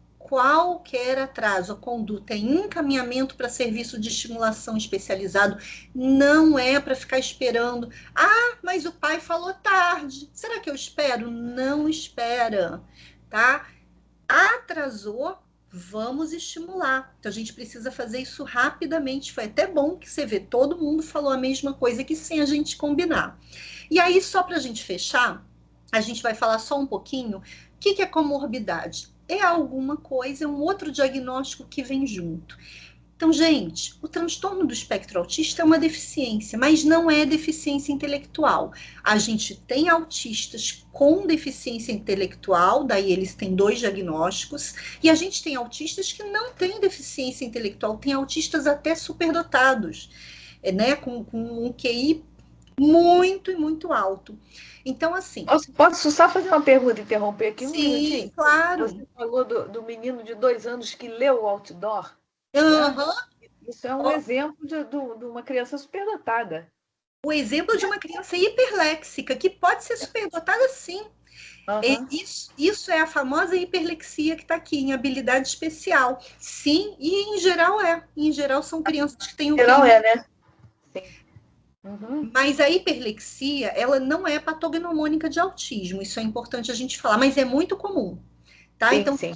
a conduta é encaminhamento para serviço de estimulação especializado, não é para ficar esperando. Ah, mas o pai falou tarde. Será que eu espero? Não espera, tá? Atrasou, vamos estimular. Então, a gente precisa fazer isso rapidamente. Foi até bom que você vê, todo mundo falou a mesma coisa aqui sem a gente combinar. E aí, só para a gente fechar, a gente vai falar só um pouquinho. O que é comorbidade? É alguma coisa, é um outro diagnóstico que vem junto. Então, gente, o transtorno do espectro autista é uma deficiência, mas não é deficiência intelectual. A gente tem autistas com deficiência intelectual, daí eles têm 2 diagnósticos, e a gente tem autistas que não têm deficiência intelectual, tem autistas até superdotados, né, com um QI muito e muito alto. Então, assim... Posso só fazer uma pergunta, interromper aqui um minutinho? Sim, claro. Você falou do menino de 2 anos que leu o outdoor. Uhum. Isso é um exemplo de uma criança superdotada. O exemplo de uma criança hiperléxica, que pode ser superdotada, sim. Uhum. Isso é a famosa hiperlexia que está aqui, em habilidade especial. Sim, e em geral é. Em geral são crianças que têm o... Em geral é, né? Sim. Uhum. Mas a hiperlexia, ela não é patognomônica de autismo, isso é importante a gente falar, mas é muito comum, tá? Sim, então, sim.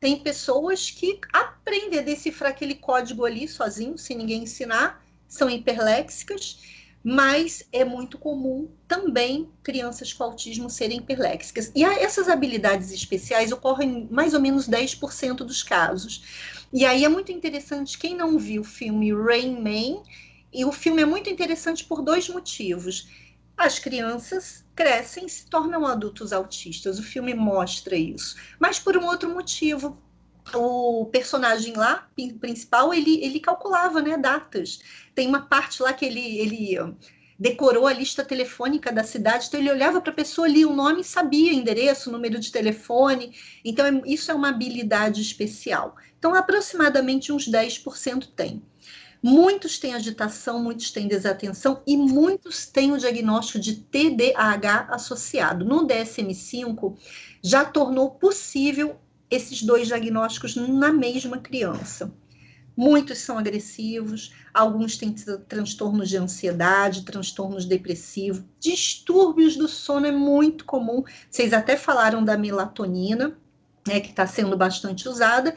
Tem pessoas que aprendem a decifrar aquele código ali sozinho, sem ninguém ensinar, são hiperléxicas, mas é muito comum também crianças com autismo serem hiperléxicas. E essas habilidades especiais ocorrem em mais ou menos 10% dos casos. E aí é muito interessante, quem não viu o filme Rain Man, e o filme é muito interessante por 2 motivos. As crianças crescem e se tornam adultos autistas. O filme mostra isso. Mas por um outro motivo. O personagem lá, principal, ele calculava, né, datas. Tem uma parte lá que ele decorou a lista telefônica da cidade, então ele olhava para a pessoa, lia o nome e sabia endereço, número de telefone. Então, isso é uma habilidade especial. Então, aproximadamente uns 10% tem. Muitos têm agitação, muitos têm desatenção e muitos têm o diagnóstico de TDAH associado. No DSM-5, já tornou possível esses 2 diagnósticos na mesma criança. Muitos são agressivos, alguns têm transtornos de ansiedade, transtornos depressivos, distúrbios do sono é muito comum. Vocês até falaram da melatonina, né, que está sendo bastante usada,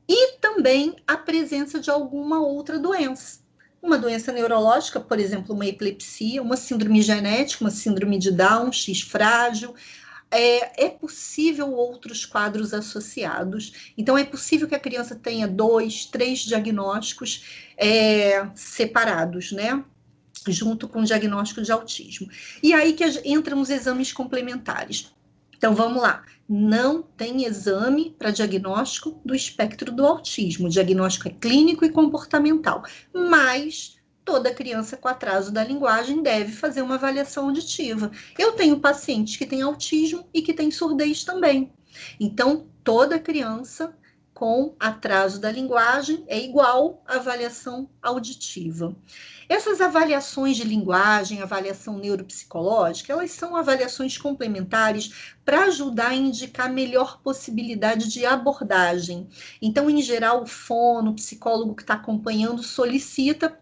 e também a presença de alguma outra doença. Uma doença neurológica, por exemplo, uma epilepsia, uma síndrome genética, uma síndrome de Down, X frágil. É possível outros quadros associados. Então, é possível que a criança tenha 2, 3 diagnósticos separados, né? Junto com o diagnóstico de autismo. E aí que entram os exames complementares. Então, vamos lá. Não tem exame para diagnóstico do espectro do autismo. O diagnóstico é clínico e comportamental. Mas toda criança com atraso da linguagem deve fazer uma avaliação auditiva. Eu tenho pacientes que têm autismo e que têm surdez também. Então, toda criança com atraso da linguagem é igual à avaliação auditiva. Essas avaliações de linguagem, avaliação neuropsicológica, elas são avaliações complementares para ajudar a indicar melhor possibilidade de abordagem. Então, em geral, o fono, o psicólogo que está acompanhando, solicita,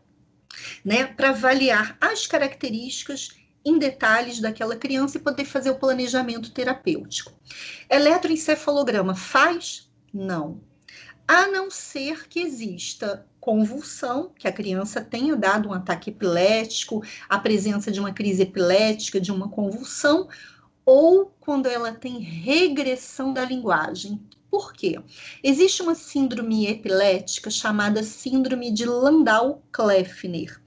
né, para avaliar as características em detalhes daquela criança e poder fazer o planejamento terapêutico. Eletroencefalograma faz? Não. A não ser que exista convulsão, que a criança tenha dado um ataque epilético, a presença de uma crise epilética, de uma convulsão, ou quando ela tem regressão da linguagem. Por quê? Existe uma síndrome epilética chamada síndrome de Landau-Kleffner,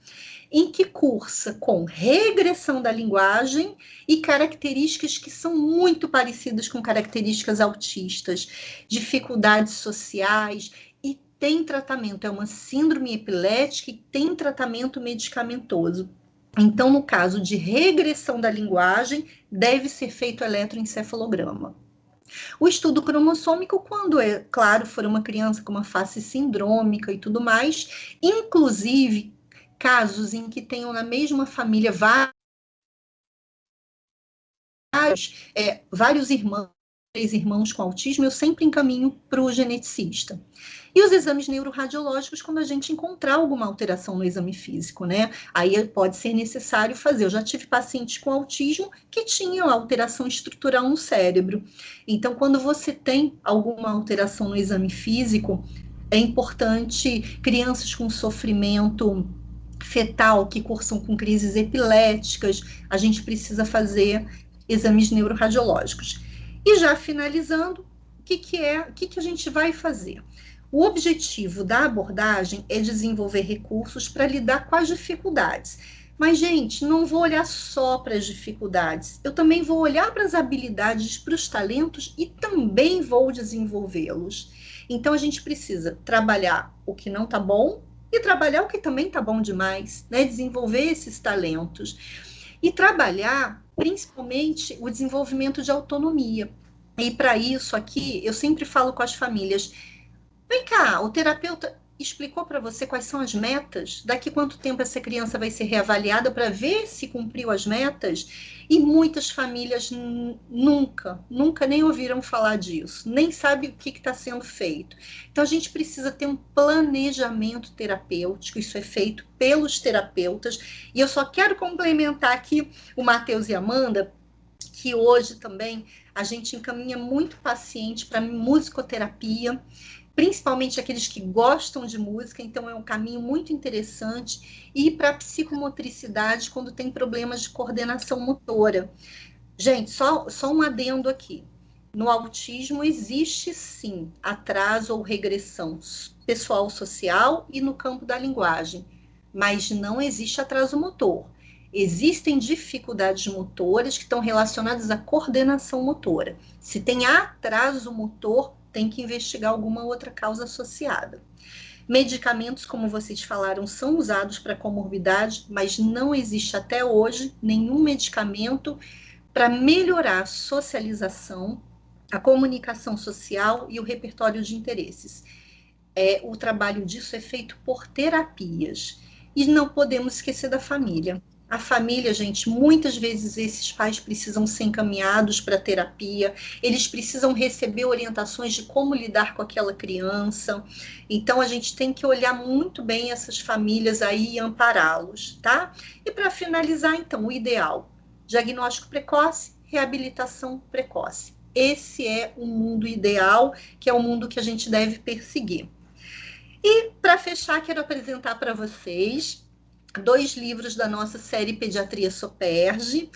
em que cursa com regressão da linguagem e características que são muito parecidas com características autistas, dificuldades sociais, e tem tratamento. É uma síndrome epilética e tem tratamento medicamentoso. Então, no caso de regressão da linguagem, deve ser feito eletroencefalograma. O estudo cromossômico, quando, claro, for uma criança com uma face sindrômica e tudo mais, inclusive casos em que tenham na mesma família vários irmãos, 3 irmãos com autismo, eu sempre encaminho para o geneticista. E os exames neuroradiológicos, quando a gente encontrar alguma alteração no exame físico, né? Aí pode ser necessário fazer. Eu já tive pacientes com autismo que tinham alteração estrutural no cérebro. Então, quando você tem alguma alteração no exame físico, é importante, crianças com sofrimento fetal, que cursam com crises epiléticas, a gente precisa fazer exames neuroradiológicos. E já finalizando, o que a gente vai fazer? O objetivo da abordagem é desenvolver recursos para lidar com as dificuldades. Mas, gente, não vou olhar só para as dificuldades, eu também vou olhar para as habilidades, para os talentos e também vou desenvolvê-los. Então, a gente precisa trabalhar o que não está bom e trabalhar o que também está bom demais, né? Desenvolver esses talentos. E trabalhar, principalmente, o desenvolvimento de autonomia. E para isso aqui, eu sempre falo com as famílias, vem cá, o terapeuta explicou para você quais são as metas? Daqui quanto tempo essa criança vai ser reavaliada para ver se cumpriu as metas? E muitas famílias nunca nem ouviram falar disso, nem sabem o que está sendo feito. Então, a gente precisa ter um planejamento terapêutico, isso é feito pelos terapeutas. E eu só quero complementar aqui o Matheus e a Amanda, que hoje também a gente encaminha muito paciente para musicoterapia, principalmente aqueles que gostam de música, então é um caminho muito interessante, e para a psicomotricidade, quando tem problemas de coordenação motora. Gente, só um adendo aqui. No autismo existe, sim, atraso ou regressão pessoal social e no campo da linguagem, mas não existe atraso motor. Existem dificuldades motoras que estão relacionadas à coordenação motora. Se tem atraso motor, tem que investigar alguma outra causa associada. Medicamentos, como vocês falaram, são usados para comorbidade, mas não existe até hoje nenhum medicamento para melhorar a socialização, a comunicação social e o repertório de interesses. O trabalho disso é feito por terapias. E não podemos esquecer da família. A família, gente, muitas vezes esses pais precisam ser encaminhados para terapia, eles precisam receber orientações de como lidar com aquela criança. Então, a gente tem que olhar muito bem essas famílias aí e ampará-los, tá? E para finalizar, então, o ideal: diagnóstico precoce, reabilitação precoce. Esse é o mundo ideal, que é o mundo que a gente deve perseguir. E, para fechar, quero apresentar para vocês 2 livros da nossa série Pediatria Soperge,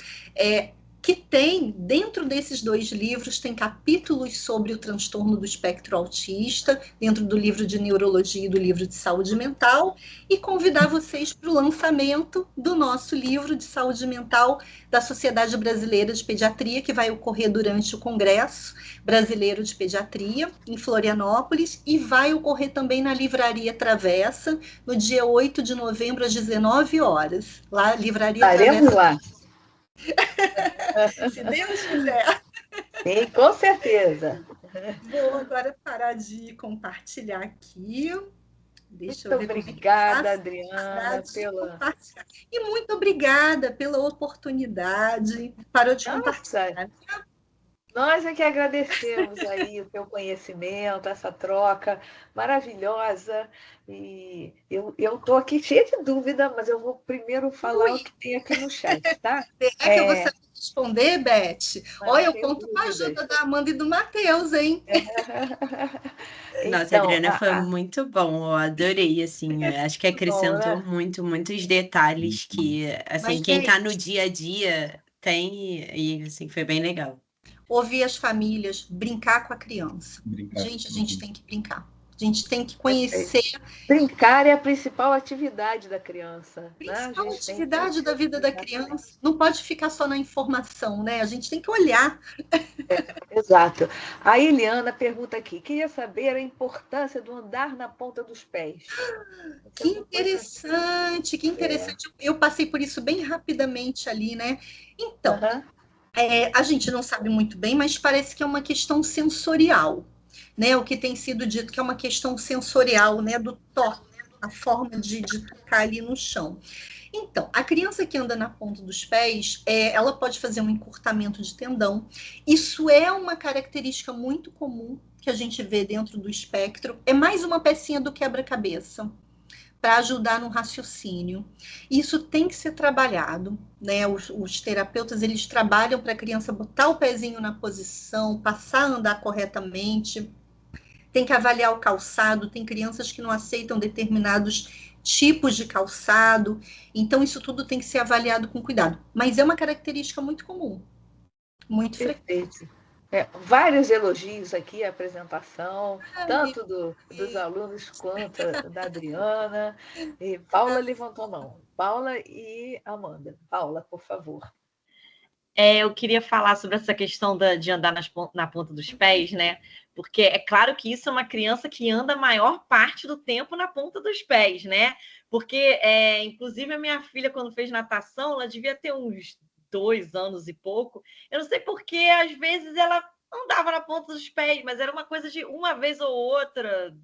que tem, dentro desses 2 livros, tem capítulos sobre o transtorno do espectro autista, dentro do livro de neurologia e do livro de saúde mental, e convidar vocês para o lançamento do nosso livro de saúde mental da Sociedade Brasileira de Pediatria, que vai ocorrer durante o Congresso Brasileiro de Pediatria, em Florianópolis, e vai ocorrer também na Livraria Travessa, no dia 8 de novembro, às 19 horas. Lá, Livraria Estaremos Travessa. lá. Se Deus quiser. Sim, com certeza. Vou agora parar de compartilhar aqui. Deixa Muito eu ver. obrigada, Adriana, E muito obrigada pela oportunidade. Parou de compartilhar. Nós é que agradecemos aí o teu conhecimento, essa troca maravilhosa. E eu estou aqui cheia de dúvida, mas eu vou primeiro falar o que tem aqui no chat, tá? Que eu vou saber responder, Beth? Olha, eu conto com a ajuda da Amanda e do Matheus, hein? Nossa, Então, Adriana, foi muito bom, eu adorei, assim, acho que acrescentou né? muitos detalhes que, assim, Mas, quem tá gente, no dia a dia tem, e assim, foi bem legal. Ouvir as famílias, brincar com a criança. Gente, a gente tem que brincar. A gente tem que conhecer. Brincar é a principal atividade da criança. Principal, né? Atividade da vida da criança. Não pode ficar só na informação, né? A gente tem que olhar. Exato. A Eliana pergunta aqui: queria saber a importância do andar na ponta dos pés. Que interessante, que interessante. Eu passei por isso bem rapidamente ali, né? Então, a gente não sabe muito bem, mas parece que é uma questão sensorial, né? O que tem sido dito que é uma questão sensorial, né? Do toque, a forma de tocar ali no chão. Então, a criança que anda na ponta dos pés, ela pode fazer um encurtamento de tendão. Isso é uma característica muito comum que a gente vê dentro do espectro. É mais uma pecinha do quebra-cabeça para ajudar no raciocínio. Isso tem que ser trabalhado, né? Os terapeutas, eles trabalham para a criança botar o pezinho na posição, passar a andar corretamente. Tem que avaliar o calçado, tem crianças que não aceitam determinados tipos de calçado, então isso tudo tem que ser avaliado com cuidado. Mas é uma característica muito comum, muito frequente. Vários elogios aqui à apresentação, tanto dos alunos quanto da Adriana. E Paula levantou a mão. Paula e Amanda. Paula, por favor. Eu queria falar sobre essa questão de andar na ponta dos pés, né? Porque é claro que isso é uma criança que anda a maior parte do tempo na ponta dos pés, né? Porque, inclusive, a minha filha, quando fez natação, ela devia ter uns 2 anos e pouco. Eu não sei porque, às vezes, ela andava na ponta dos pés, mas era uma coisa de uma vez ou outra.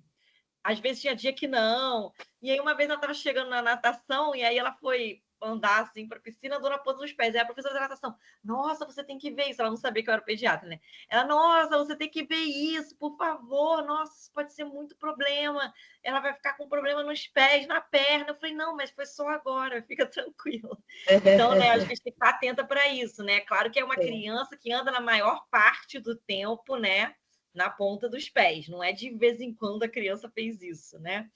Às vezes tinha dia que não. E aí, uma vez ela estava chegando na natação, e aí ela foi andar assim para a piscina, andou na ponta dos pés. Aí a professora da natação, nossa, você tem que ver isso. Ela não sabia que eu era pediatra, né? Ela, nossa, você tem que ver isso, por favor. Nossa, isso pode ser muito problema. Ela vai ficar com problema nos pés, na perna. Eu falei, não, mas foi só agora, fica tranquilo. Então, né, a gente tem que estar atenta para isso, né? Claro que é uma criança que anda na maior parte do tempo, né? Na ponta dos pés. Não é de vez em quando a criança fez isso, né?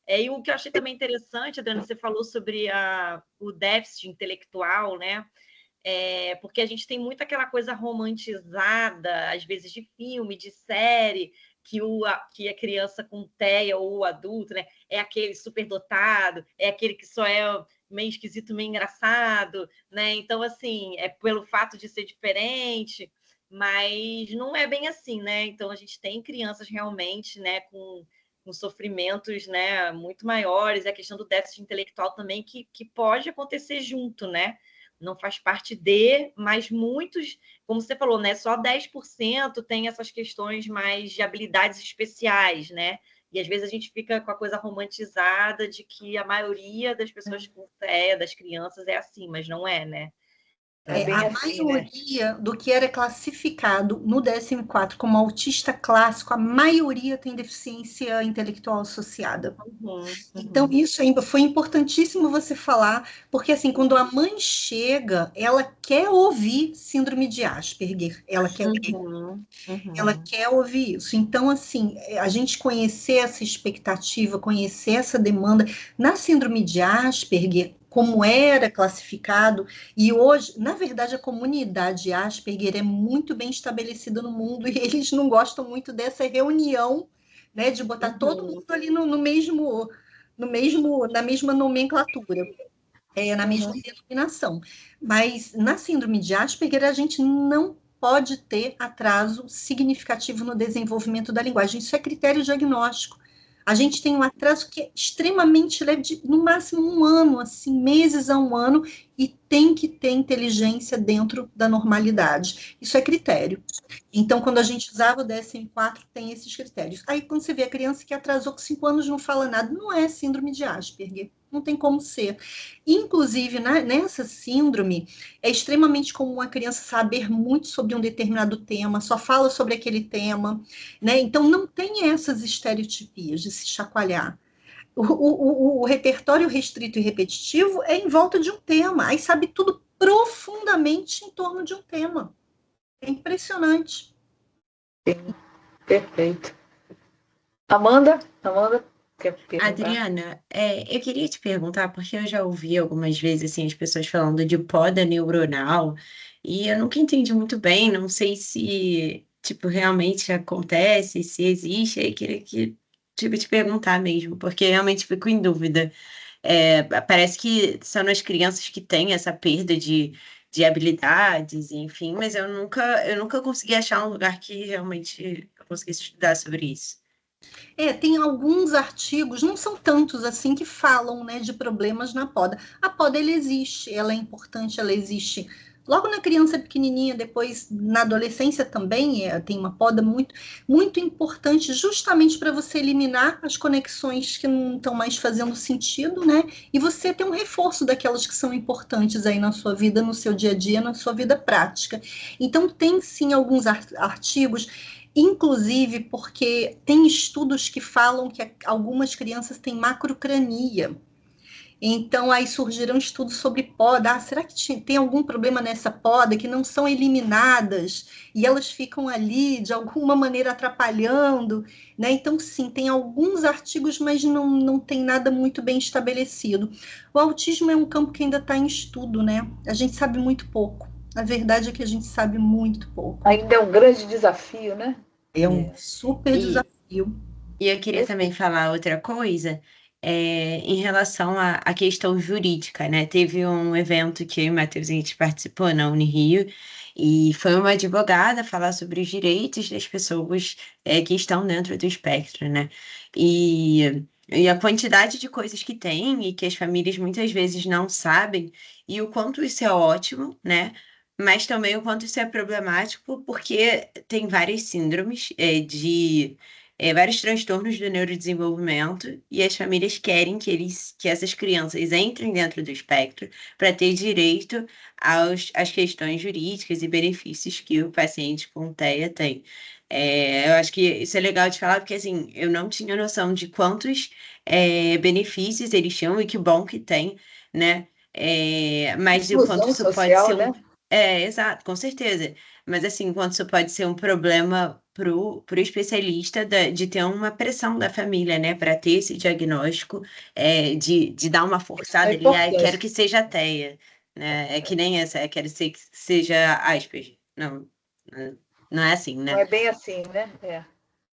E o que eu achei também interessante, Adriana, você falou sobre o déficit intelectual, né? Porque a gente tem muito aquela coisa romantizada, às vezes de filme, de série, que a criança com TEA ou o adulto, né? É aquele superdotado, é aquele que só é meio esquisito, meio engraçado, né? Então, assim, é pelo fato de ser diferente, mas não é bem assim, né? Então, a gente tem crianças realmente, né, com sofrimentos, né, muito maiores, e a questão do déficit intelectual também, que pode acontecer junto, né? Não faz parte mas muitos, como você falou, né, só 10% tem essas questões mais de habilidades especiais, né? E às vezes a gente fica com a coisa romantizada de que a maioria das pessoas com TEA, das crianças, é assim, mas não é, né? A maioria do que era classificado no DSM-4 como autista clássico, a maioria tem deficiência intelectual associada. Então, isso foi importantíssimo você falar, porque assim, quando a mãe chega, ela quer ouvir síndrome de Asperger, ela quer ouvir isso. Então, assim, a gente conhecer essa expectativa, conhecer essa demanda, na síndrome de Asperger, como era classificado, e hoje, na verdade, a comunidade Asperger é muito bem estabelecida no mundo, e eles não gostam muito dessa reunião, né, de botar todo mundo ali na mesma nomenclatura, na mesma denominação. Mas na síndrome de Asperger, a gente não pode ter atraso significativo no desenvolvimento da linguagem. Isso é critério diagnóstico. A gente tem um atraso que é extremamente leve, no máximo 1 ano, assim, meses a 1 ano, e tem que ter inteligência dentro da normalidade. Isso é critério. Então, quando a gente usava o DSM-4, tem esses critérios. Aí, quando você vê a criança que atrasou com 5 anos não fala nada, não é síndrome de Asperger. Não tem como ser. Inclusive, nessa síndrome, é extremamente comum a criança saber muito sobre um determinado tema, só fala sobre aquele tema, né? Então, não tem essas estereotipias de se chacoalhar. O repertório restrito e repetitivo é em volta de um tema, aí sabe tudo profundamente em torno de um tema. É impressionante. Sim, perfeito. Amanda, quer perguntar? Adriana, eu queria te perguntar, porque eu já ouvi algumas vezes assim, as pessoas falando de poda neuronal, e eu nunca entendi muito bem, não sei se tipo, realmente acontece, se existe, aí queria te perguntar mesmo, porque realmente fico em dúvida. Parece que são as crianças que têm essa perda de habilidades, enfim, mas eu nunca consegui achar um lugar que realmente eu conseguisse estudar sobre isso. Tem alguns artigos, não são tantos assim, que falam, né, de problemas na poda. A poda, ela existe, ela é importante, ela existe logo na criança pequenininha, depois na adolescência também, tem uma poda muito, muito importante, justamente para você eliminar as conexões que não estão mais fazendo sentido, né, e você ter um reforço daquelas que são importantes aí na sua vida, no seu dia a dia, na sua vida prática. Então, tem sim alguns artigos, inclusive porque tem estudos que falam que algumas crianças têm macrocrania. Então, aí surgiram estudos sobre poda. Será que tem algum problema nessa poda que não são eliminadas e elas ficam ali, de alguma maneira, atrapalhando? Né? Então, sim, tem alguns artigos, mas não tem nada muito bem estabelecido. O autismo é um campo que ainda está em estudo, né? A gente sabe muito pouco. A verdade é que a gente sabe muito pouco. Ainda é um grande desafio, né? É um super desafio. E eu queria também falar outra coisa, em relação à questão jurídica, né? Teve um evento que eu e o Matheus a gente participou na Unirio, e foi uma advogada falar sobre os direitos das pessoas que estão dentro do espectro, né? E a quantidade de coisas que tem e que as famílias muitas vezes não sabem, e o quanto isso é ótimo, né? Mas também o quanto isso é problemático, porque tem várias síndromes vários transtornos do neurodesenvolvimento e as famílias querem que essas crianças entrem dentro do espectro para ter direito às questões jurídicas e benefícios que o paciente com TEA tem. Eu acho que isso é legal de falar, porque assim, eu não tinha noção de quantos benefícios eles tinham e que bom que tem, né? Mas o quanto Inclusão isso pode social, ser né? exato, com certeza. Mas assim, quanto isso pode ser um problema pro especialista de ter uma pressão da família, né, para ter esse diagnóstico, de dar uma forçada É ali, quero importante. que seja TEA, né? É que nem essa, quero que seja Asperger. Não, não é assim, Não né? é bem assim, né?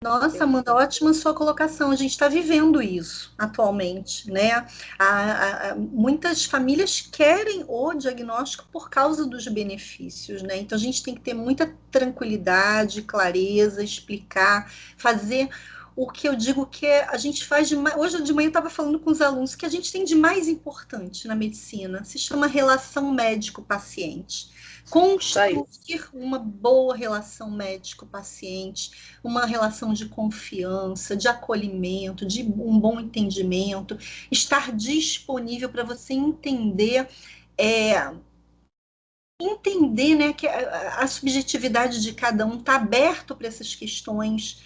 Nossa, Amanda, ótima sua colocação. A gente está vivendo isso atualmente, né? Muitas famílias querem o diagnóstico por causa dos benefícios, né? Então a gente tem que ter muita tranquilidade, clareza, explicar, fazer o que eu digo que a gente faz de mais. Hoje de manhã eu estava falando com os alunos que a gente tem de mais importante na medicina, se chama relação médico-paciente. Construir uma boa relação médico-paciente, uma relação de confiança, de acolhimento, de um bom entendimento, estar disponível para você entender, né, que a subjetividade de cada um está aberto para essas questões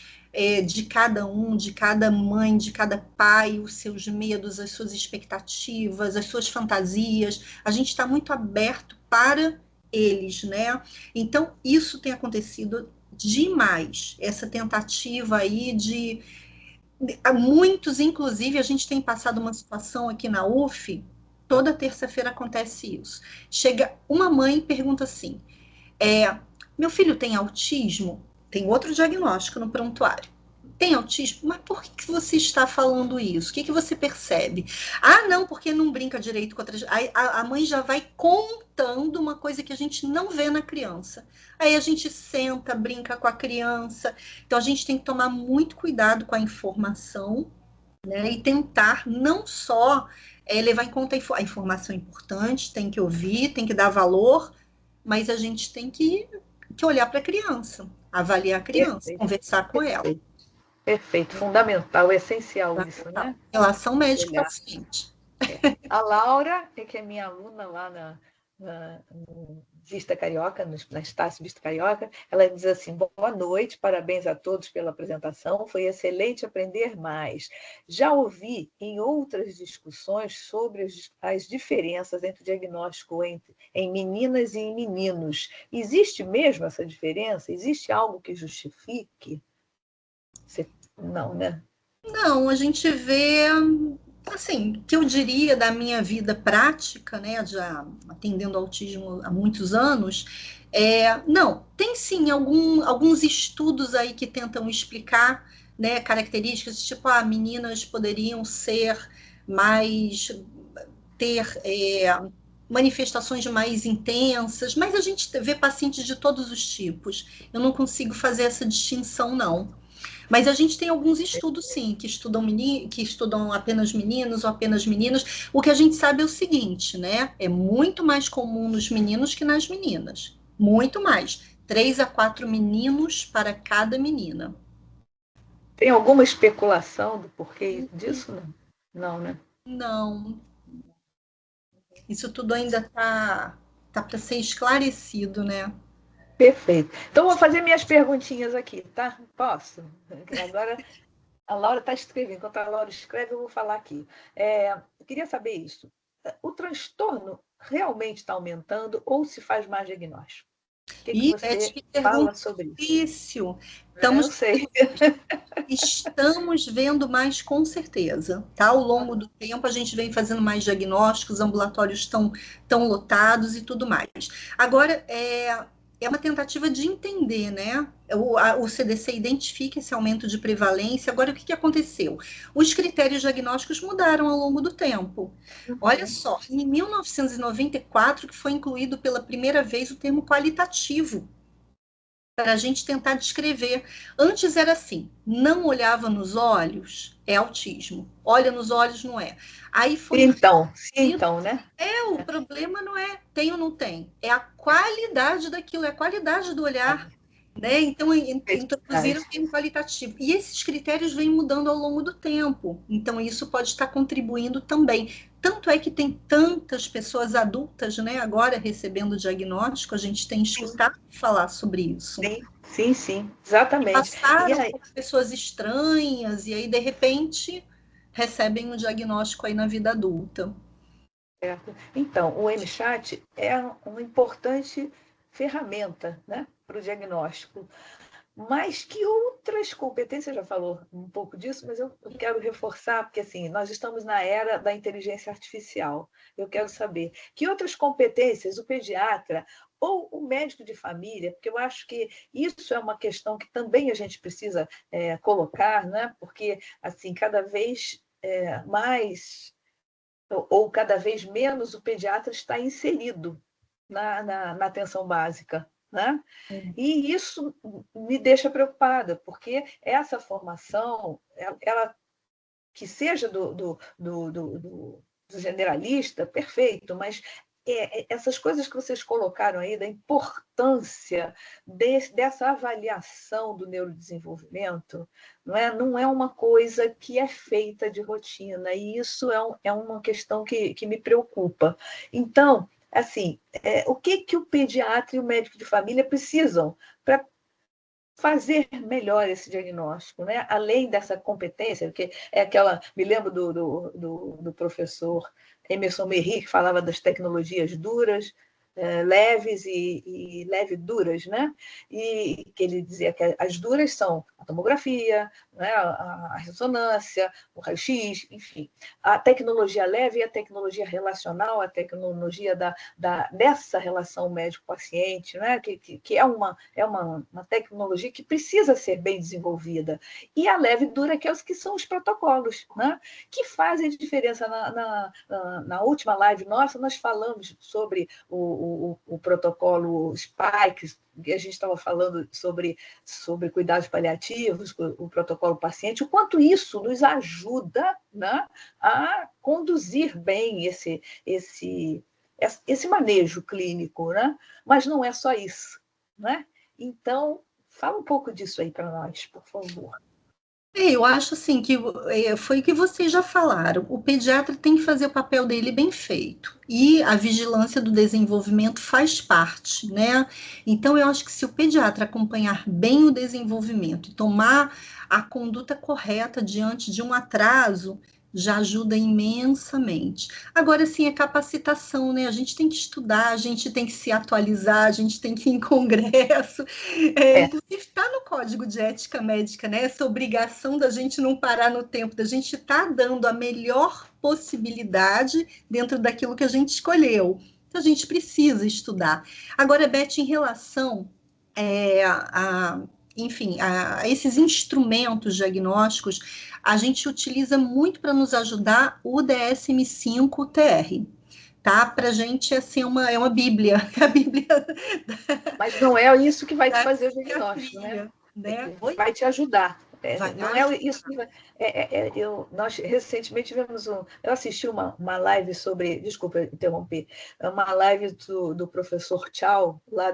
de cada um, de cada mãe, de cada pai, os seus medos, as suas expectativas, as suas fantasias. A gente está muito aberto para eles, né? Então, isso tem acontecido demais, essa tentativa aí muitos, inclusive, a gente tem passado uma situação aqui na UF, toda terça-feira acontece isso. Chega uma mãe e pergunta assim, meu filho tem autismo? Tem outro diagnóstico no prontuário. Tem autismo? Mas por que você está falando isso? O que você percebe? Ah, não, porque não brinca direito com outras. A mãe já vai contando uma coisa que a gente não vê na criança. Aí a gente senta, brinca com a criança. Então a gente tem que tomar muito cuidado com a informação, né? E tentar não só levar em conta a informação importante, tem que ouvir, tem que dar valor, mas a gente tem que olhar para a criança, avaliar a criança, conversar com ela. Perfeito, fundamental, essencial isso, né? Relação médico-paciente. A Laura, que é minha aluna lá no Vista Carioca, na Estácio Vista Carioca, ela diz assim, boa noite, parabéns a todos pela apresentação, foi excelente aprender mais. Já ouvi em outras discussões sobre as diferenças entre o diagnóstico em meninas e em meninos. Existe mesmo essa diferença? Existe algo que justifique? Não, né? Não, a gente vê, assim, que eu diria da minha vida prática, né, já atendendo autismo há muitos anos, não, tem sim alguns estudos aí que tentam explicar, né, características, tipo, meninas poderiam ser ter manifestações mais intensas, mas a gente vê pacientes de todos os tipos. Eu não consigo fazer essa distinção, não. Mas a gente tem alguns estudos, sim, que estudam apenas meninos ou apenas meninas. O que a gente sabe é o seguinte, né? É muito mais comum nos meninos que nas meninas. Muito mais. 3 a 4 meninos para cada menina. Tem alguma especulação do porquê disso? Não, né? Não. Isso tudo ainda está para ser esclarecido, né? Perfeito. Então, vou fazer minhas perguntinhas aqui, tá? Posso? Agora, a Laura está escrevendo. Enquanto a Laura escreve, eu vou falar aqui. Eu queria saber isso. O transtorno realmente está aumentando ou se faz mais diagnóstico? O que você fala sobre isso? Difícil. Eu sei. Estamos vendo mais com certeza, tá? Ao longo do tempo a gente vem fazendo mais diagnósticos, ambulatórios estão lotados e tudo mais. mais. Agora, é uma tentativa de entender, né? O CDC identifica esse aumento de prevalência. Agora, o que aconteceu? Os critérios diagnósticos mudaram ao longo do tempo. Olha só, em 1994, que foi incluído pela primeira vez o termo qualitativo, para a gente tentar descrever. Antes era assim, não olhava nos olhos, é autismo. Olha nos olhos, não é. Aí foi... Então, né? O problema não é tem ou não tem, é a qualidade daquilo, é a qualidade do olhar, né? Então, introduziram o termo qualitativo. E esses critérios vêm mudando ao longo do tempo. Então, isso pode estar contribuindo também. Tanto é que tem tantas pessoas adultas, né, agora recebendo diagnóstico, a gente tem escutado falar sobre isso. Sim, exatamente. Passaram por pessoas estranhas e aí, de repente, recebem um diagnóstico aí na vida adulta. Certo. Então, o MChat é uma importante ferramenta, né, para o diagnóstico. Mas que outras competências, já falou um pouco disso, mas eu quero reforçar, porque assim, nós estamos na era da inteligência artificial. Eu quero saber que outras competências o pediatra ou o médico de família, porque eu acho que isso é uma questão que também a gente precisa colocar, né? Porque assim, cada vez mais ou cada vez menos o pediatra está inserido na atenção básica, né? E isso me deixa preocupada, porque essa formação, ela que seja do generalista, perfeito, mas essas coisas que vocês colocaram aí, da importância dessa avaliação do neurodesenvolvimento, não é uma coisa que é feita de rotina, e isso é uma questão que me preocupa. Então, assim, o que o pediatra e o médico de família precisam para fazer melhor esse diagnóstico, né? Além dessa competência, porque me lembro do professor Emerson Merri, que falava das tecnologias duras, leves e leve-duras, né? E que ele dizia que as duras são a tomografia, né? a ressonância, o raio-x, enfim. A tecnologia leve e a tecnologia relacional, a tecnologia dessa relação médico-paciente, né? que é uma tecnologia que precisa ser bem desenvolvida. E a leve e dura, que são os protocolos, né? Que fazem diferença. Na última live nossa, nós falamos sobre o protocolo Spike, que a gente estava falando sobre cuidados paliativos, o protocolo paciente, o quanto isso nos ajuda, né, a conduzir bem esse manejo clínico, né? Mas não é só isso, né? Então, fala um pouco disso aí para nós, por favor. Eu acho assim que foi o que vocês já falaram. O pediatra tem que fazer o papel dele bem feito. E a vigilância do desenvolvimento faz parte, né? Então, eu acho que se o pediatra acompanhar bem o desenvolvimento e tomar a conduta correta diante de um atraso, já ajuda imensamente. Agora, sim, é capacitação, né? A gente tem que estudar, a gente tem que se atualizar, a gente tem que ir em congresso. Inclusive, está no Código de Ética Médica, né? Essa obrigação da gente não parar no tempo, da gente estar dando a melhor possibilidade dentro daquilo que a gente escolheu. Então, a gente precisa estudar. Agora, Beth, em relação enfim, a esses instrumentos diagnósticos, a gente utiliza muito para nos ajudar o DSM-5-TR. Tá? Para a gente assim, é uma bíblia. A bíblia. Mas não é isso que vai te fazer o diagnóstico, né? Vai te ajudar. Não é isso que vai. Nós recentemente tivemos eu assisti uma live sobre. Desculpa interromper. Uma live do professor Tchau, lá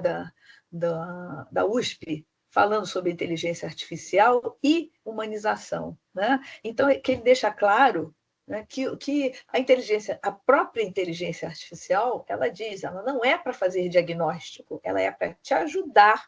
da USP, falando sobre inteligência artificial e humanização, né? Então, que ele deixa claro, né, que a própria inteligência artificial, ela diz, ela não é para fazer diagnóstico, ela é para te ajudar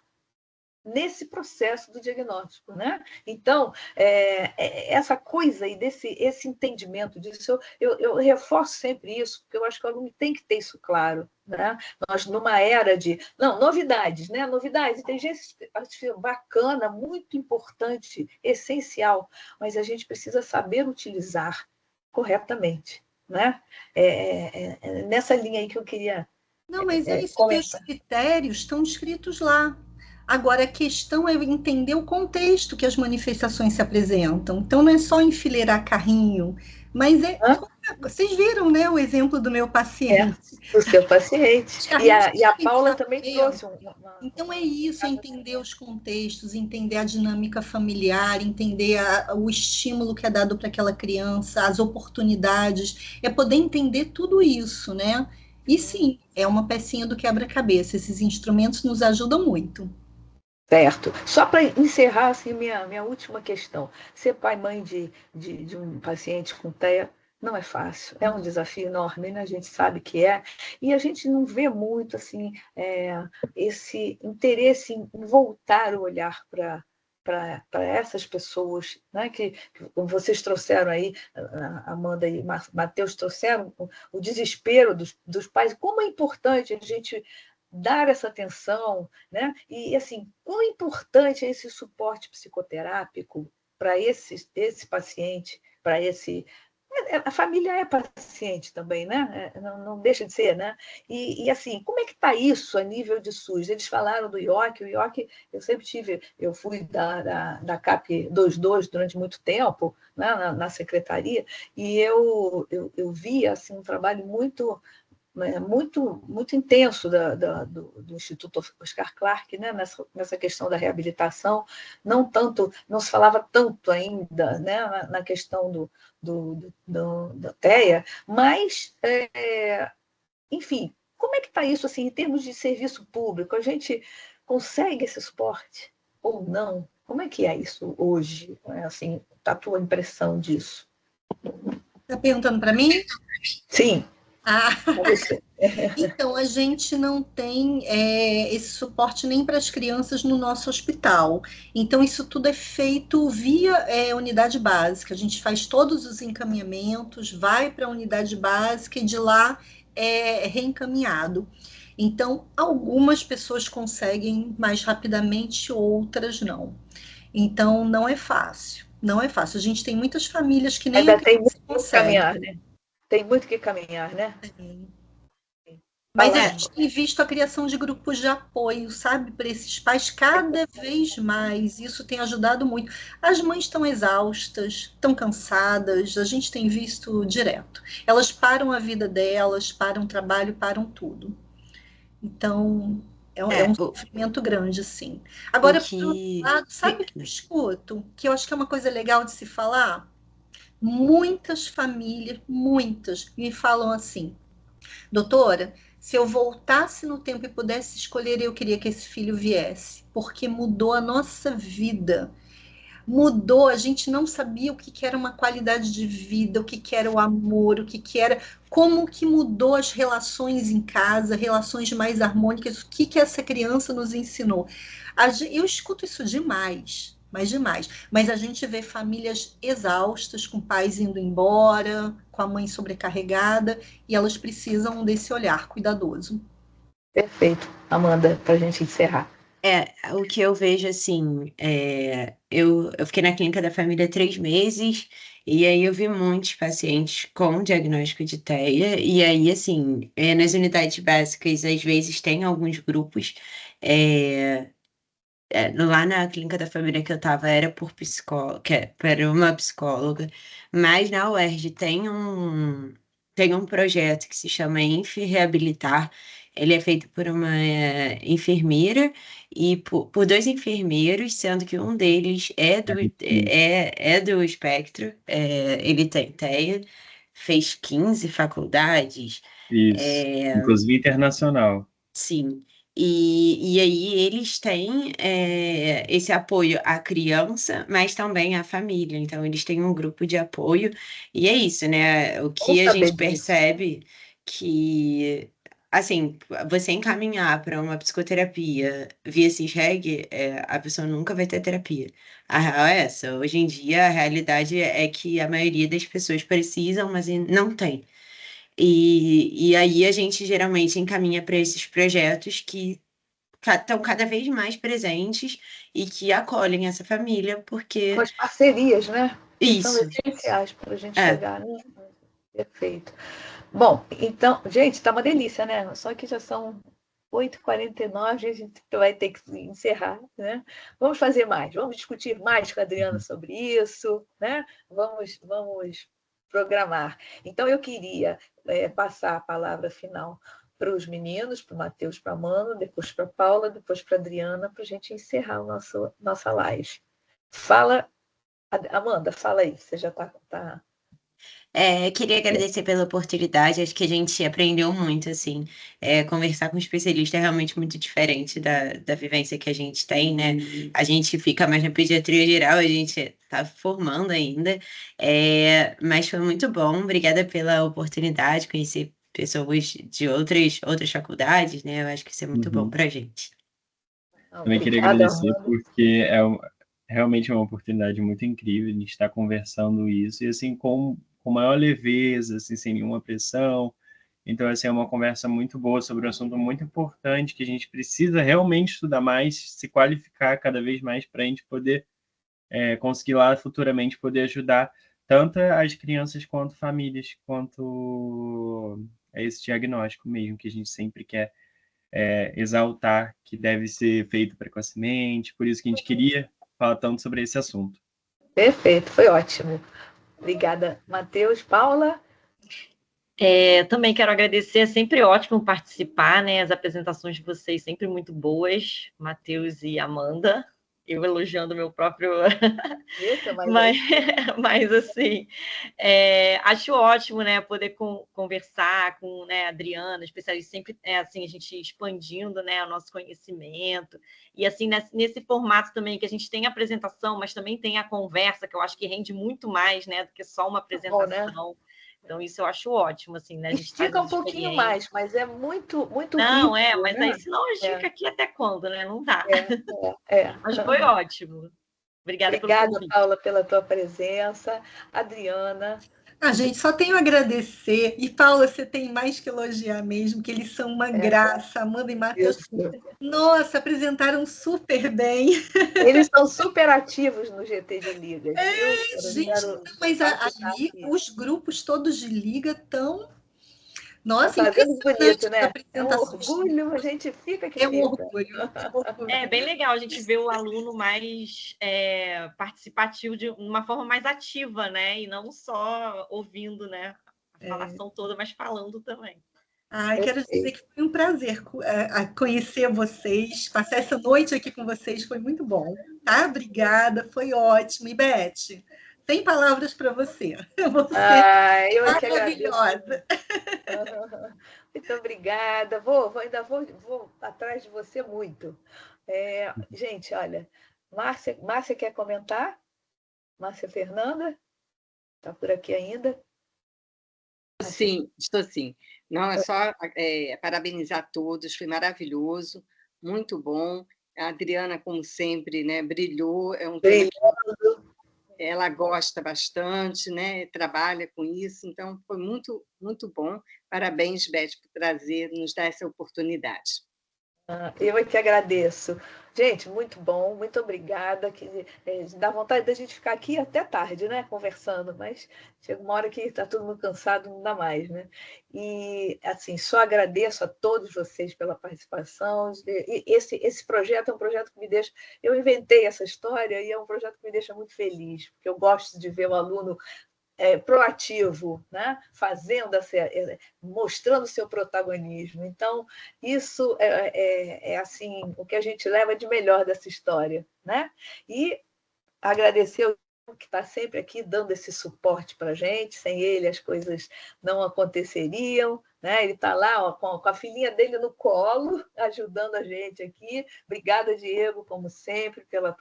nesse processo do diagnóstico, né? Então, essa coisa e esse entendimento disso, eu reforço sempre isso, porque eu acho que o aluno tem que ter isso claro, né? Nós, numa era de novidades, né? Novidades, inteligência artificial bacana, muito importante, essencial, mas a gente precisa saber utilizar corretamente, né? Nessa linha aí que eu queria Não, mas é isso, os começar. critérios estão escritos lá. Agora, a questão é entender o contexto que as manifestações se apresentam. Então, não é só enfileirar carrinho, mas Hã? vocês viram, né, o exemplo do meu É, paciente. o seu paciente. Os E carrinhos a que Paula está também vendo. trouxe Então, é isso, é entender os contextos, entender a dinâmica familiar, entender o estímulo que é dado para aquela criança, as oportunidades, é poder entender tudo isso, né? E sim, é uma pecinha do quebra-cabeça. Esses instrumentos nos ajudam muito. Certo. Só para encerrar assim, minha última questão. Ser pai e mãe de um paciente com TEA não é fácil, é um desafio enorme, né? A gente sabe que é, e a gente não vê muito assim, esse interesse em voltar o olhar para essas pessoas, né? Que vocês trouxeram aí, Amanda e Matheus trouxeram o desespero dos pais, como é importante a gente dar essa atenção, né? E assim, quão importante é esse suporte psicoterápico para esse paciente, para esse. A família é paciente também, né? Não deixa de ser, né? E assim, como é que está isso a nível de SUS? Eles falaram do IOC, o IOC, eu sempre tive, eu fui da CAP 22 durante muito tempo, né, na secretaria, e eu vi assim, um trabalho muito intenso do Instituto Oscar Clarke, né, nessa questão da reabilitação, não se falava tanto ainda, né, na questão da TEA, mas, enfim, como é que está isso assim, em termos de serviço público? A gente consegue esse suporte ou não? Como é que é isso hoje? Assim, a tua impressão disso? Está perguntando para mim? Sim, Ah, para você. então, a gente não tem esse suporte nem para as crianças no nosso hospital. Então, isso tudo é feito via unidade básica. A gente faz todos os encaminhamentos, vai para a unidade básica e de lá é reencaminhado. Então, algumas pessoas conseguem mais rapidamente, outras não. Então, não é fácil. Não é fácil. A gente tem muitas famílias que nem a Ainda tem criança muito que consegue. caminhar, né? Tem muito que caminhar, né? Mas Fala, a É, gente tem visto a criação de grupos de apoio, sabe, para esses pais cada vez mais. Isso tem ajudado muito. As mães estão exaustas, estão cansadas, a gente tem visto direto. Elas param a vida delas, param o trabalho, param tudo. Então, é um o, sofrimento grande, sim. o Agora, por outro que. lado, sabe o que eu escuto? Que eu acho que é uma coisa legal de se falar? Muitas famílias, muitas, me falam assim. Doutora, se eu voltasse no tempo e pudesse escolher, eu queria que esse filho viesse, porque mudou a nossa vida. Mudou, a gente não sabia o que que era uma qualidade de vida, o que que era o amor, o que que era, como que mudou as relações em casa, relações mais harmônicas, o que que essa criança nos ensinou. Eu escuto isso demais, mas demais. Mas a gente vê famílias exaustas, com pais indo embora, com a mãe sobrecarregada, e elas precisam desse olhar cuidadoso. perfeito, Amanda, para a gente encerrar. O que eu vejo assim, eu fiquei na clínica da família 3 meses, e aí eu vi muitos pacientes com diagnóstico de TEA, e aí, assim, nas unidades básicas, às vezes tem alguns grupos, é, lá na clínica da família que eu estava era por psicóloga, era uma psicóloga, mas na UERJ tem um projeto que se chama Reabilitar. Ele é feito por uma enfermeira e por dois enfermeiros, sendo que um deles é do espectro, ele tem TEA, fez 15 faculdades, Isso. é, Inclusive internacional. sim. E aí eles têm esse apoio à criança, mas também à família. Então, eles têm um grupo de apoio, e é isso, né? O Bom que a saber gente disso. percebe que, assim, você encaminhar para uma psicoterapia via CISREG, a pessoa nunca vai ter terapia. A real é essa. Hoje em dia, a realidade é que a maioria das pessoas precisam, mas não tem. E aí a gente geralmente encaminha para esses projetos que estão cada vez mais presentes e que acolhem essa família, São porque as parcerias, né? Que são isso, essenciais para a gente é, chegar, né? Perfeito. Bom, então, gente, está uma delícia, né? Só que já são 8h49, a gente vai ter que encerrar, né? Vamos fazer mais, vamos discutir mais com a Adriana sobre isso, né? Vamos programar. Então, eu queria passar a palavra final para os meninos, para o Matheus, para a Amanda, depois para a Paula, depois para a Adriana, para a gente encerrar nossa live. Fala, Amanda, fala aí, você já está... Queria agradecer pela oportunidade, acho que a gente aprendeu muito, assim, conversar com um especialista é realmente muito diferente da vivência que a gente tem, né? A gente fica mais na pediatria geral, a gente está formando ainda, mas foi muito bom, obrigada pela oportunidade, conhecer pessoas de outras faculdades, né? Eu acho que isso é muito bom para a gente. Também queria Obrigada, agradecer Amanda. porque realmente é uma oportunidade muito incrível a gente estar conversando isso, e assim, com maior leveza, assim, sem nenhuma pressão. Então, assim, é uma conversa muito boa sobre um assunto muito importante que a gente precisa realmente estudar mais, se qualificar cada vez mais para a gente poder conseguir lá futuramente poder ajudar tanto as crianças quanto famílias, quanto a esse diagnóstico mesmo que a gente sempre quer exaltar, que deve ser feito precocemente. Por isso que a gente queria falar tanto sobre esse assunto. Perfeito, foi ótimo. Obrigada, Matheus. Paula? Também quero agradecer, é sempre ótimo participar, né? As apresentações de vocês sempre muito boas, Matheus e Amanda. Eu elogiando meu próprio. Isso, mas assim, acho ótimo, né? Poder conversar com, né, a Adriana, especialista, sempre assim, a gente expandindo, né, o nosso conhecimento. E assim, nesse formato também que a gente tem a apresentação, mas também tem a conversa, que eu acho que rende muito mais, né, do que só uma apresentação. Bom, né? Então, isso eu acho ótimo, assim, né? A gente Estica um pouquinho mais, mas é muito Não, rico, mas né? aí senão a gente fica aqui até quando, né? Não dá. É. Mas foi ótimo. Obrigada pelo Obrigada, convite. Paula, pela tua presença. Adriana. Gente, só tenho a agradecer. E, Paula, você tem mais que elogiar mesmo, que eles são uma graça. Amanda e Matheus, nossa, apresentaram super bem. Eles são super ativos no GT de Ligas, viu? Gente, mas ali os grupos todos de liga estão... Nossa, fazendo bonito, né? É um apresentações. orgulho, a gente fica que É um fica. orgulho. É bem legal a gente ver o aluno mais participativo, de uma forma mais ativa, né? E não só ouvindo, né, a falação toda, mas falando também. Quero dizer que foi um prazer conhecer vocês, passar essa noite aqui com vocês, foi muito bom, tá? Obrigada, foi ótimo. E, Beth, sem palavras para você. Você Eu é que maravilhosa. Muito obrigada. Ainda vou atrás de você muito. Gente, olha, Márcia quer comentar? Márcia Fernanda? Está por aqui ainda? Sim, estou sim. Não, é só parabenizar todos, foi maravilhoso, muito bom. A Adriana, como sempre, né, brilhou, é um tema que ela gosta bastante, né, trabalha com isso, então foi muito, muito bom. Parabéns, Beth, por nos dar essa oportunidade. Eu é que agradeço. Gente, muito bom, muito obrigada. Dá vontade da gente ficar aqui até tarde, né? Conversando, mas chega uma hora que está todo mundo cansado, não dá mais, né? E, assim, só agradeço a todos vocês pela participação. Esse projeto é um projeto que me deixa... Eu inventei essa história e é um projeto que me deixa muito feliz, porque eu gosto de ver o aluno proativo, né? Mostrando seu protagonismo. Então, isso é assim o que a gente leva de melhor dessa história, né? E agradecer o que está sempre aqui dando esse suporte para a gente. Sem ele as coisas não aconteceriam, né? Ele está lá, ó, com a filhinha dele no colo, ajudando a gente aqui. Obrigada, Diego, como sempre, pela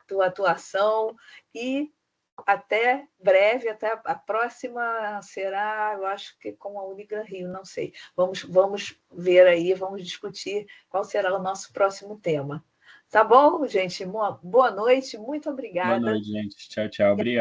tua atuação. E até breve, até a próxima será, eu acho que com a Unigran Rio, não sei. Vamos ver aí, vamos discutir qual será o nosso próximo tema. Tá bom, gente? Boa noite, muito obrigada. Boa noite, gente. Tchau, tchau. Obrigado.